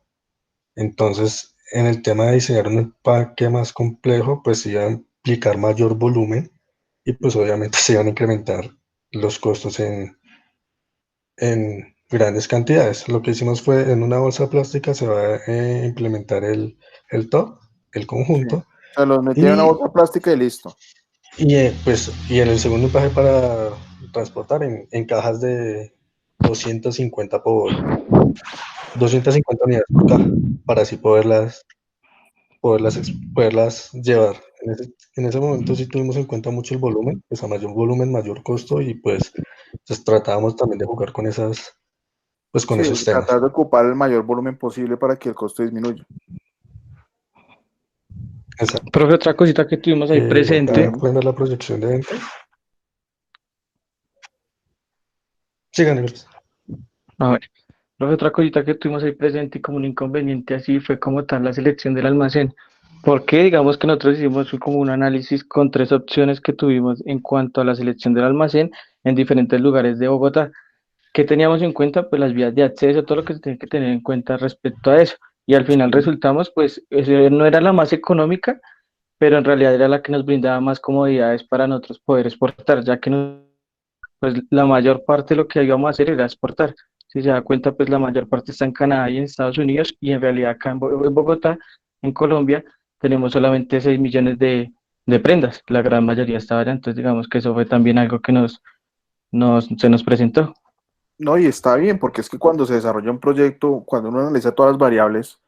Entonces, en el tema de diseñar un empaque más complejo, pues iba a implicar mayor volumen y pues obviamente se iban a incrementar los costos en grandes cantidades. Lo que hicimos fue en una bolsa plástica se va a implementar el top, el Sí. conjunto, O sea, los metí en una y, bolsa plástica y listo. pues, y en el segundo empaque para transportar en cajas de 250 250 unidades por caja, para así poderlas llevar. En ese momento sí tuvimos en cuenta mucho el volumen, pues a mayor volumen, mayor costo, y pues tratábamos también de jugar con con Sí, esos temas. tratar de ocupar el mayor volumen posible para que el costo disminuya. Exacto. Profe, otra cosita que tuvimos ahí presente. Acá pueden ver la proyección de ventas. Sigan, Nicolás. A ver, profe, otra cosita que tuvimos ahí presente y como un inconveniente así fue como tal la selección del almacén. Porque digamos que nosotros hicimos como un análisis con tres opciones que tuvimos en cuanto a la selección del almacén en diferentes lugares de Bogotá. ¿Qué teníamos en cuenta? Pues las vías de acceso, todo lo que se tiene que tener en cuenta respecto a eso. Y al final resultamos, pues, no era la más económica, pero en realidad era la que nos brindaba más comodidades para nosotros poder exportar, ya que pues la mayor parte de lo que íbamos a hacer era exportar. Si se da cuenta, pues la mayor parte está en Canadá y en Estados Unidos, y en realidad acá en Bogotá, en Colombia, tenemos solamente 6 millones de prendas, la gran mayoría estaba allá, entonces digamos que eso fue también algo que se nos presentó. No, y está bien, porque es que cuando se desarrolla un proyecto, cuando uno analiza todas las variables,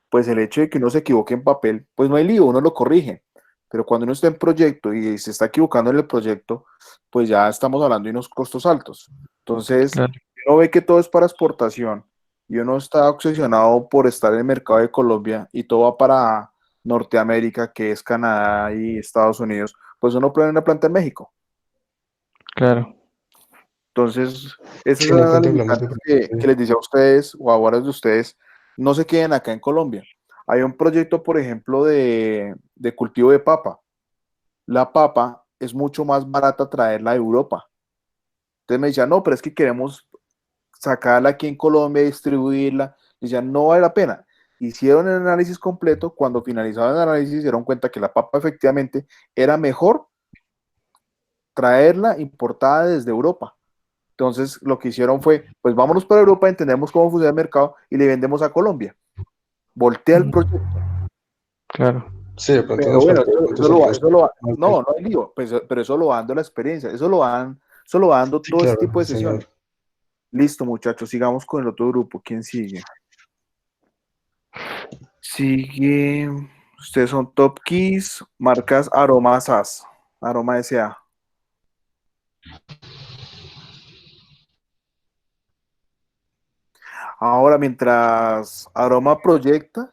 pues el hecho de que uno se equivoque en papel, pues no hay lío, uno lo corrige. Pero cuando uno está en proyecto y se está equivocando en el proyecto, pues ya estamos hablando de unos costos altos. Entonces, Claro. uno ve que todo es para exportación y uno está obsesionado por estar en el mercado de Colombia y todo va para Norteamérica, que es Canadá y Estados Unidos, pues uno pone una planta en México. Claro. Entonces, esas Sí, son no las contemplamos de limitantes pronto, que les decía a ustedes o a varios de ustedes, no se queden acá en Colombia. Hay un proyecto, por ejemplo, de cultivo de papa. La papa es mucho más barata traerla de Europa. Entonces me decían, no, pero es que queremos sacarla aquí en Colombia, distribuirla. Decían, no vale la pena. Hicieron el análisis completo. Cuando finalizaron el análisis, se dieron cuenta que la papa efectivamente era mejor traerla importada desde Europa. Entonces, lo que hicieron fue, pues vámonos para Europa, entendemos cómo funciona el mercado y le vendemos a Colombia. Voltea el proyecto. Claro. Sí, de pronto Pero nos bueno, faltó de pronto no, no hay lío, pues, pero eso lo va dando la experiencia, eso lo va dando Sí, todo ese claro, tipo de señor. sesiones. Listo, muchachos, sigamos con el otro grupo. ¿Quién sigue? Sigue. Ustedes son Top Keys, marcas Aroma SAS, Aroma SA. Ahora, mientras Aroma proyecta,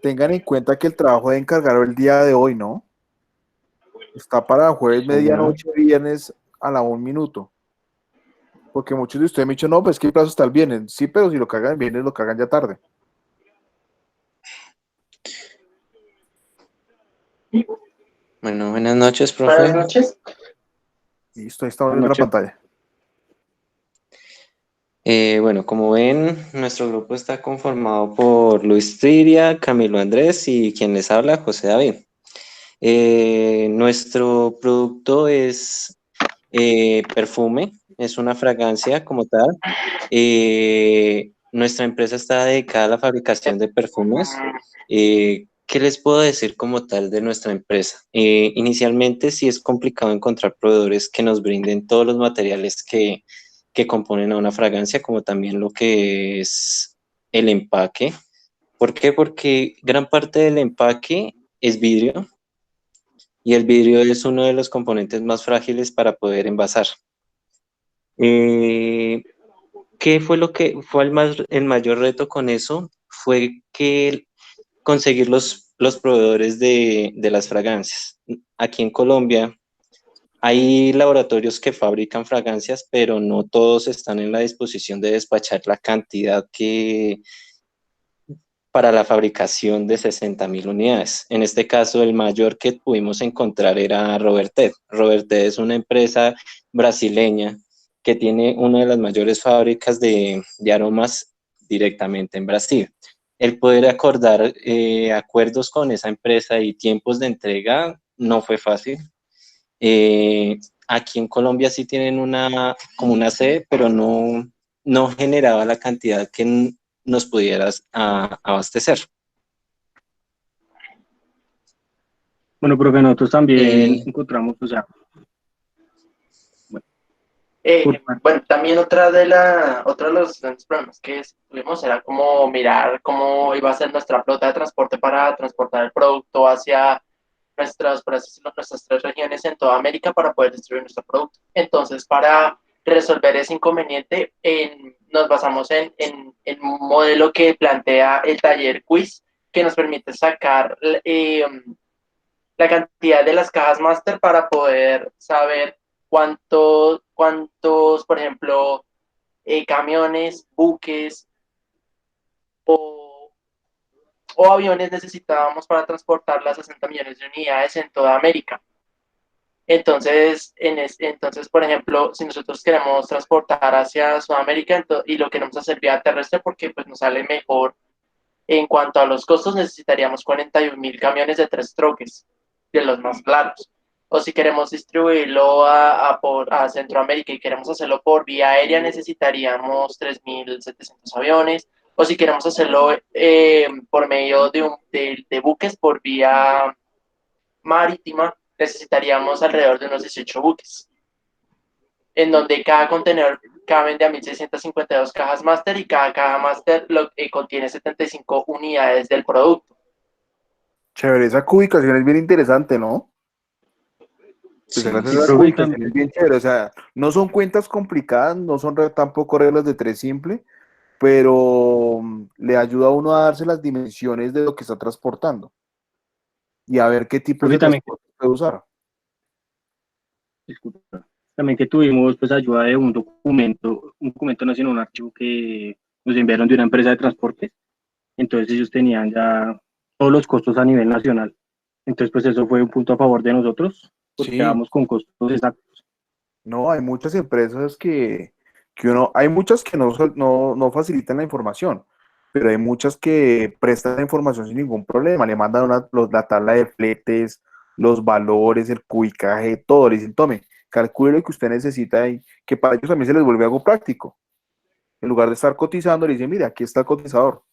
tengan en cuenta que el trabajo de encargarlo el día de hoy, ¿no? Está para jueves, Señor. medianoche, viernes a la 1 minuto. Porque muchos de ustedes me han dicho, no, pues que el plazo está el viernes. Sí, pero si lo cagan el viernes, lo cagan ya tarde. Bueno, buenas noches, profe. Buenas noches. Listo, ahí estamos viendo la pantalla. Bueno, como ven, nuestro grupo está conformado por Luis Triria, Camilo Andrés y quien les habla, José David. Nuestro producto es perfume, es una fragancia como tal. Nuestra empresa está dedicada a la fabricación de perfumes. ¿Qué les puedo decir como tal de nuestra empresa? Inicialmente sí es complicado encontrar proveedores que nos brinden todos los materiales que componen a una fragancia, como también lo que es el empaque. ¿Por qué? Porque gran parte del empaque es vidrio y el vidrio es uno de los componentes más frágiles para poder envasar. ¿Qué fue lo que fue el mayor reto con eso? Fue que conseguir los proveedores de las fragancias. Aquí en Colombia hay laboratorios que fabrican fragancias, pero no todos están en la disposición de despachar la cantidad que para la fabricación de 60.000 unidades. En este caso, el mayor que pudimos encontrar era Robertet. Robertet es una empresa brasileña que tiene una de las mayores fábricas de aromas directamente en Brasil. El poder acordar acuerdos con esa empresa y tiempos de entrega no fue fácil. Aquí en Colombia sí tienen como una sede, pero no generaba la cantidad que nos pudieras abastecer. Bueno, profe, nosotros también encontramos, o sea, bueno, también otro de los grandes problemas que tuvimos era como mirar cómo iba a ser nuestra flota de transporte para transportar el producto hacia por así decirlo, nuestras 3 regiones en toda América para poder distribuir nuestro producto. Entonces, para resolver ese inconveniente, nos basamos en un modelo que plantea el taller Quiz, que nos permite sacar la cantidad de las cajas máster para poder saber cuántos, por ejemplo, camiones, buques o aviones necesitábamos para transportar las 60 millones de unidades en toda América. Entonces, por ejemplo, si nosotros queremos transportar hacia Sudamérica y lo queremos hacer vía terrestre porque pues, nos sale mejor en cuanto a los costos, necesitaríamos 41.000 camiones de 3 troques, de los más largos. O si queremos distribuirlo a Centroamérica y queremos hacerlo por vía aérea, necesitaríamos 3.700 aviones. O si queremos hacerlo por medio de buques por vía marítima, necesitaríamos alrededor de unos 18 buques, en donde cada contenedor caben de a 1.652 cajas máster y cada caja máster contiene 75 unidades del producto. Chévere, esa cubicación es bien interesante, ¿no? Pues esa cubicación es bien chévere, o sea, no son cuentas complicadas, no son tampoco reglas de 3 simple, pero le ayuda a uno a darse las dimensiones de lo que está transportando y a ver qué tipo de transporte puede usar. Disculpa. También que tuvimos pues ayuda de un documento no, sino un archivo que nos enviaron de una empresa de transporte. Entonces ellos tenían ya todos los costos a nivel nacional. Entonces pues eso fue un punto a favor de nosotros, porque Sí. quedamos con costos exactos. No, hay muchas empresas hay muchas que no facilitan la información, pero hay muchas que prestan la información sin ningún problema, le mandan la tabla de fletes, los valores, el cubicaje, todo, le dicen, tome, calcule lo que usted necesita y que para ellos también se les vuelve algo práctico. En lugar de estar cotizando, le dicen, mire, aquí está el cotizador.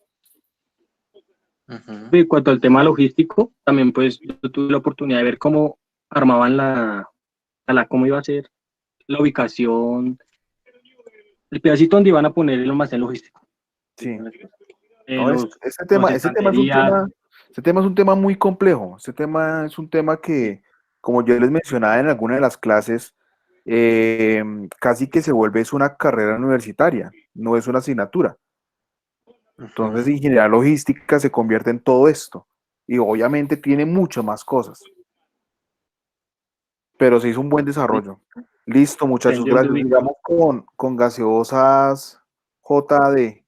En cuanto al tema logístico, también pues yo tuve la oportunidad de ver cómo armaban cómo iba a ser la ubicación, el pedacito donde iban a poner el almacén logístico. Sí. No, Ese tema es un tema muy complejo. Ese tema es un tema que, como yo les mencionaba en alguna de las clases, casi que se vuelve es una carrera universitaria, no es una asignatura. Entonces, ingeniería logística se convierte en todo esto. Y obviamente tiene muchas más cosas. Pero se hizo un buen desarrollo. Listo, muchachos, gracias. Digamos con gaseosas JD.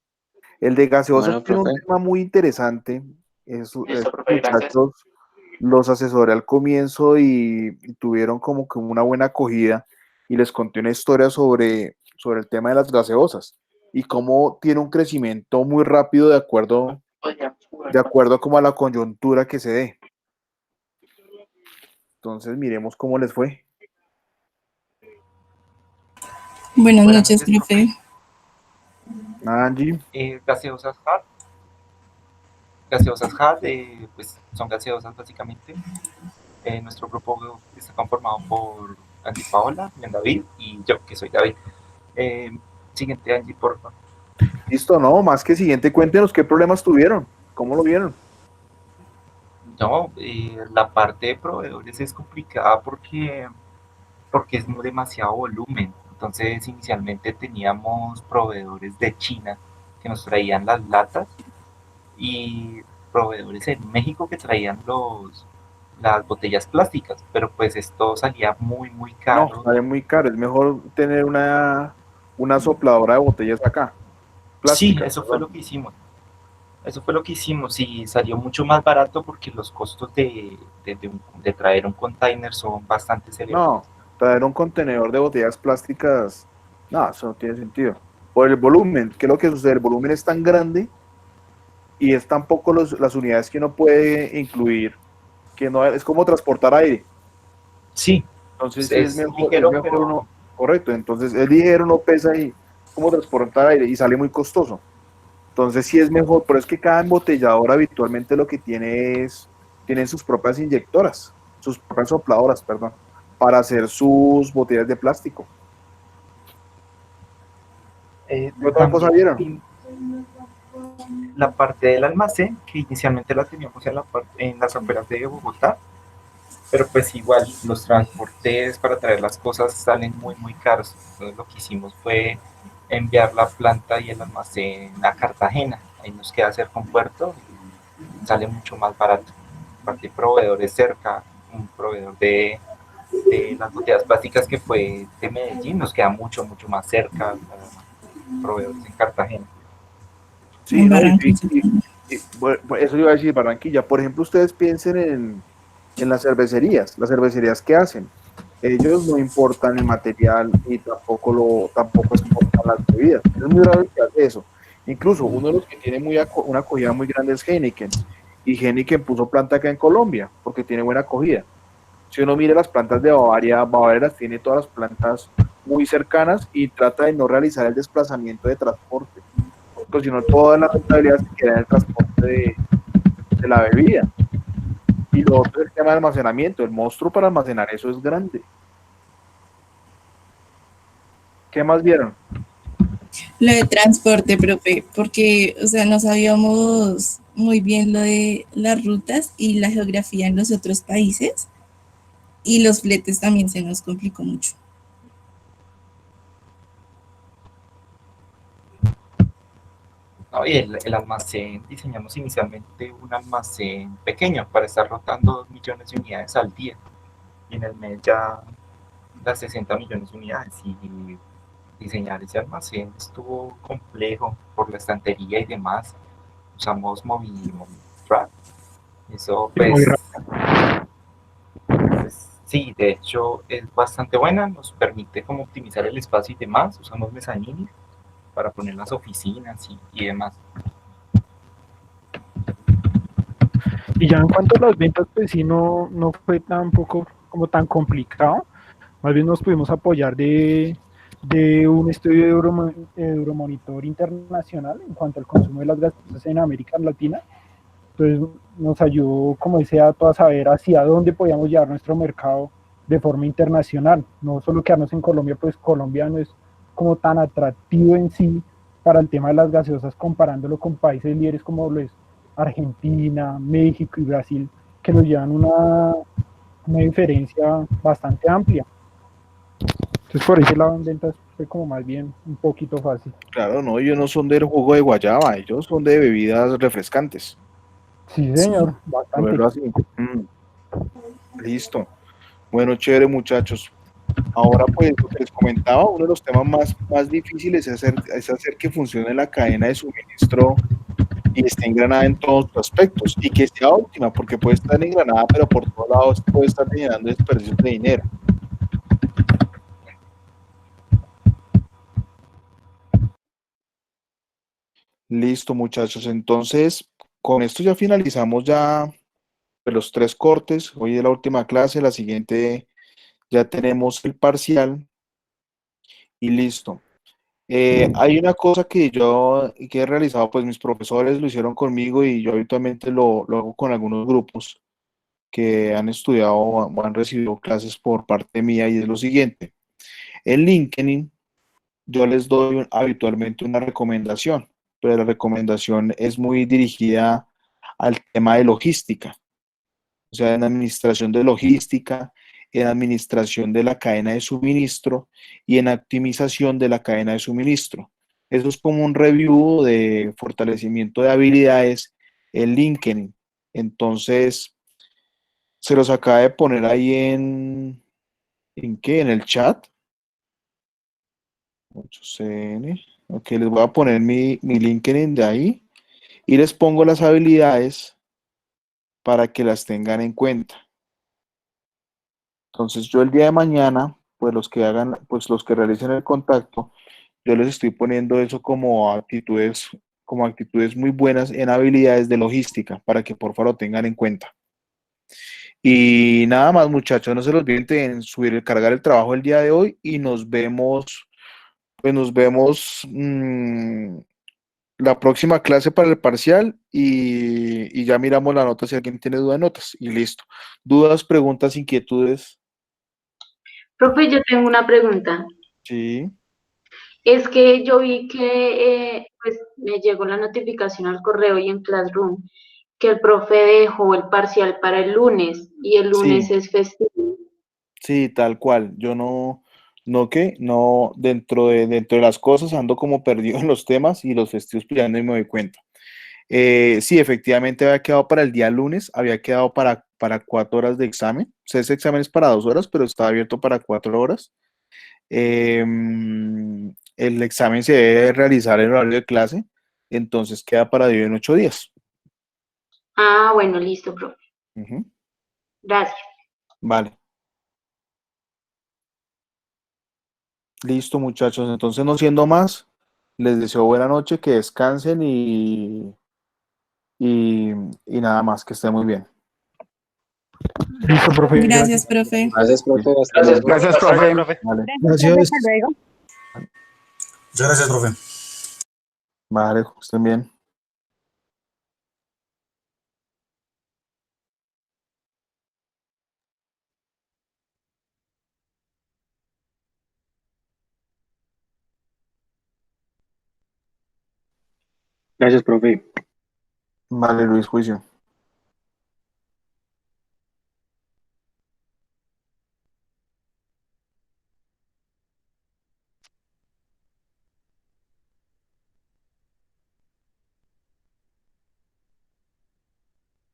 El de gaseosas tiene un tema muy interesante. Muchachos los asesoré al comienzo y tuvieron como que una buena acogida y les conté una historia sobre el tema de las gaseosas y cómo tiene un crecimiento muy rápido de acuerdo como a la coyuntura que se dé. Entonces miremos cómo les fue. Buenas noches, profe. Angie. Gaseosas hard. Gaseosas hard, pues son gaseosas básicamente. Nuestro grupo está conformado por Angie Paola, David y yo, que soy David. Siguiente, Angie, por favor. Listo, no, más que siguiente, cuéntenos qué problemas tuvieron, cómo lo vieron. No, la parte de proveedores es complicada porque es demasiado volumen. Entonces, inicialmente teníamos proveedores de China que nos traían las latas y proveedores en México que traían las botellas plásticas, pero pues esto salía muy caro. No, sale muy caro, es mejor tener una sopladora de botellas acá. Sí, eso fue lo que hicimos. Eso fue lo que hicimos y salió mucho más barato porque los costos de traer un container son bastante elevados. No, traer un contenedor de botellas plásticas, no, eso no tiene sentido. Por el volumen, ¿qué es lo que sucede? El volumen es tan grande y es tan poco las unidades que uno puede incluir, que no es como transportar aire. Sí. Entonces es mejor, ligero, es mejor pero... uno, correcto, entonces es ligero, no pesa y como transportar aire y sale muy costoso. Entonces sí es mejor, pero es que cada embotellador habitualmente lo que tienen sus propias inyectoras, sus propias sopladoras, perdón, para hacer sus botellas de plástico. ¿Qué otra cosa vieron? La parte del almacén, que inicialmente la teníamos en las afueras de Bogotá, pero pues igual los transportes para traer las cosas salen muy caros. Entonces lo que hicimos fue enviar la planta y el almacén a Cartagena. Ahí nos queda cerca un puerto y sale mucho más barato. Aparte de proveedores cerca, un proveedor de las botellas plásticas que fue de Medellín, nos queda mucho más cerca, proveedores en Cartagena. Sí, no, bueno, eso iba a decir Barranquilla. Por ejemplo, ustedes piensen en las cervecerías. Las cervecerías, ¿qué hacen? Ellos no importan el material y tampoco exportan las bebidas. Es muy raro que hace eso. Incluso uno de los que tiene una acogida muy grande es Heineken. Y Heineken puso planta acá en Colombia porque tiene buena acogida. Si uno mira las plantas de Bavaria las tiene todas las plantas muy cercanas y trata de no realizar el desplazamiento de transporte. Porque si no, toda la rentabilidad se queda en el transporte de la bebida. Y lo otro es el tema de almacenamiento. El monstruo para almacenar eso es grande. ¿Qué más vieron? Lo de transporte, profe, porque, o sea, no sabíamos muy bien lo de las rutas y la geografía en los otros países y los fletes también se nos complicó mucho. No, y el almacén, diseñamos inicialmente un almacén pequeño para estar rotando 2 millones de unidades al día. Y en el mes ya las 60 millones de unidades. Y diseñar ese almacén estuvo complejo por la estantería y demás. Usamos MobiTrack. Eso pues sí, de hecho es bastante buena, nos permite como optimizar el espacio y demás. Usamos mezaninis para poner las oficinas y demás. Y ya en cuanto a las ventas, pues sí, no fue tampoco como tan complicado. Más bien nos pudimos apoyar de un estudio de Euromonitor internacional en cuanto al consumo de las gaseosas en América Latina. Entonces nos ayudó como ese dato a saber hacia dónde podíamos llevar nuestro mercado de forma internacional, no solo quedarnos en Colombia, pues Colombia no es como tan atractivo en sí para el tema de las gaseosas comparándolo con países líderes como lo es Argentina, México y Brasil, que nos llevan una diferencia bastante amplia. Entonces por ese lado en ventas fue como más bien un poquito fácil. Claro, no, ellos no son del jugo de guayaba, ellos son de bebidas refrescantes. Sí, señor, Por bastante. verlo así. Listo. Bueno, chévere, muchachos. Ahora, pues, lo que les comentaba, uno de los temas más difíciles es hacer que funcione la cadena de suministro y esté engranada en todos los aspectos y que sea óptima, porque puede estar engranada, pero por todos lados puede estar generando desperdicios de dinero. Listo, muchachos. Entonces, con esto ya finalizamos ya los 3 cortes. Hoy es la última clase, la siguiente ya tenemos el parcial y listo. Hay una cosa que he realizado, pues mis profesores lo hicieron conmigo y yo habitualmente lo hago con algunos grupos que han estudiado o han recibido clases por parte mía y es lo siguiente. En LinkedIn yo les doy habitualmente una recomendación, pero la recomendación es muy dirigida al tema de logística, o sea, en administración de logística, en administración de la cadena de suministro y en optimización de la cadena de suministro. Eso es como un review de fortalecimiento de habilidades en LinkedIn. Entonces, se los acaba de poner ahí ¿en qué? En el chat. 8CN. Ok, les voy a poner mi LinkedIn de ahí y les pongo las habilidades para que las tengan en cuenta. Entonces yo el día de mañana, pues los que realicen el contacto, yo les estoy poniendo eso como actitudes muy buenas en habilidades de logística, para que por favor lo tengan en cuenta. Y nada más, muchachos, no se los olviden en cargar el trabajo el día de hoy y nos vemos la próxima clase para el parcial y ya miramos la nota si alguien tiene duda de notas y listo. Dudas, preguntas, inquietudes. Profe, yo tengo una pregunta. Sí. Es que yo vi que pues me llegó la notificación al correo y en Classroom que el profe dejó el parcial para el lunes y el lunes Sí, es festivo. sí, tal cual. Yo no, dentro de las cosas ando como perdido en los temas y los festivos pillando y me doy cuenta. Sí, efectivamente había quedado para el día lunes, había quedado para 4 horas de examen. O sea, ese examen es para 2 horas, pero está abierto para 4 horas. El examen se debe realizar en horario de clase, entonces queda para dividir en 8 días. Ah, bueno, listo, profe. Ujú. Gracias. Vale. Listo, muchachos. Entonces, no siendo más, les deseo buena noche, que descansen y nada más, que estén muy bien. Listo, profe. Gracias, profe. Gracias, profe. Hasta Gracias, luego. profe. Gracias, Hasta profe. luego. Vale, Gracias. Hasta luego. Muchas gracias, profe. vale, que estén bien. Gracias, profe. Vale, Luis, juicio.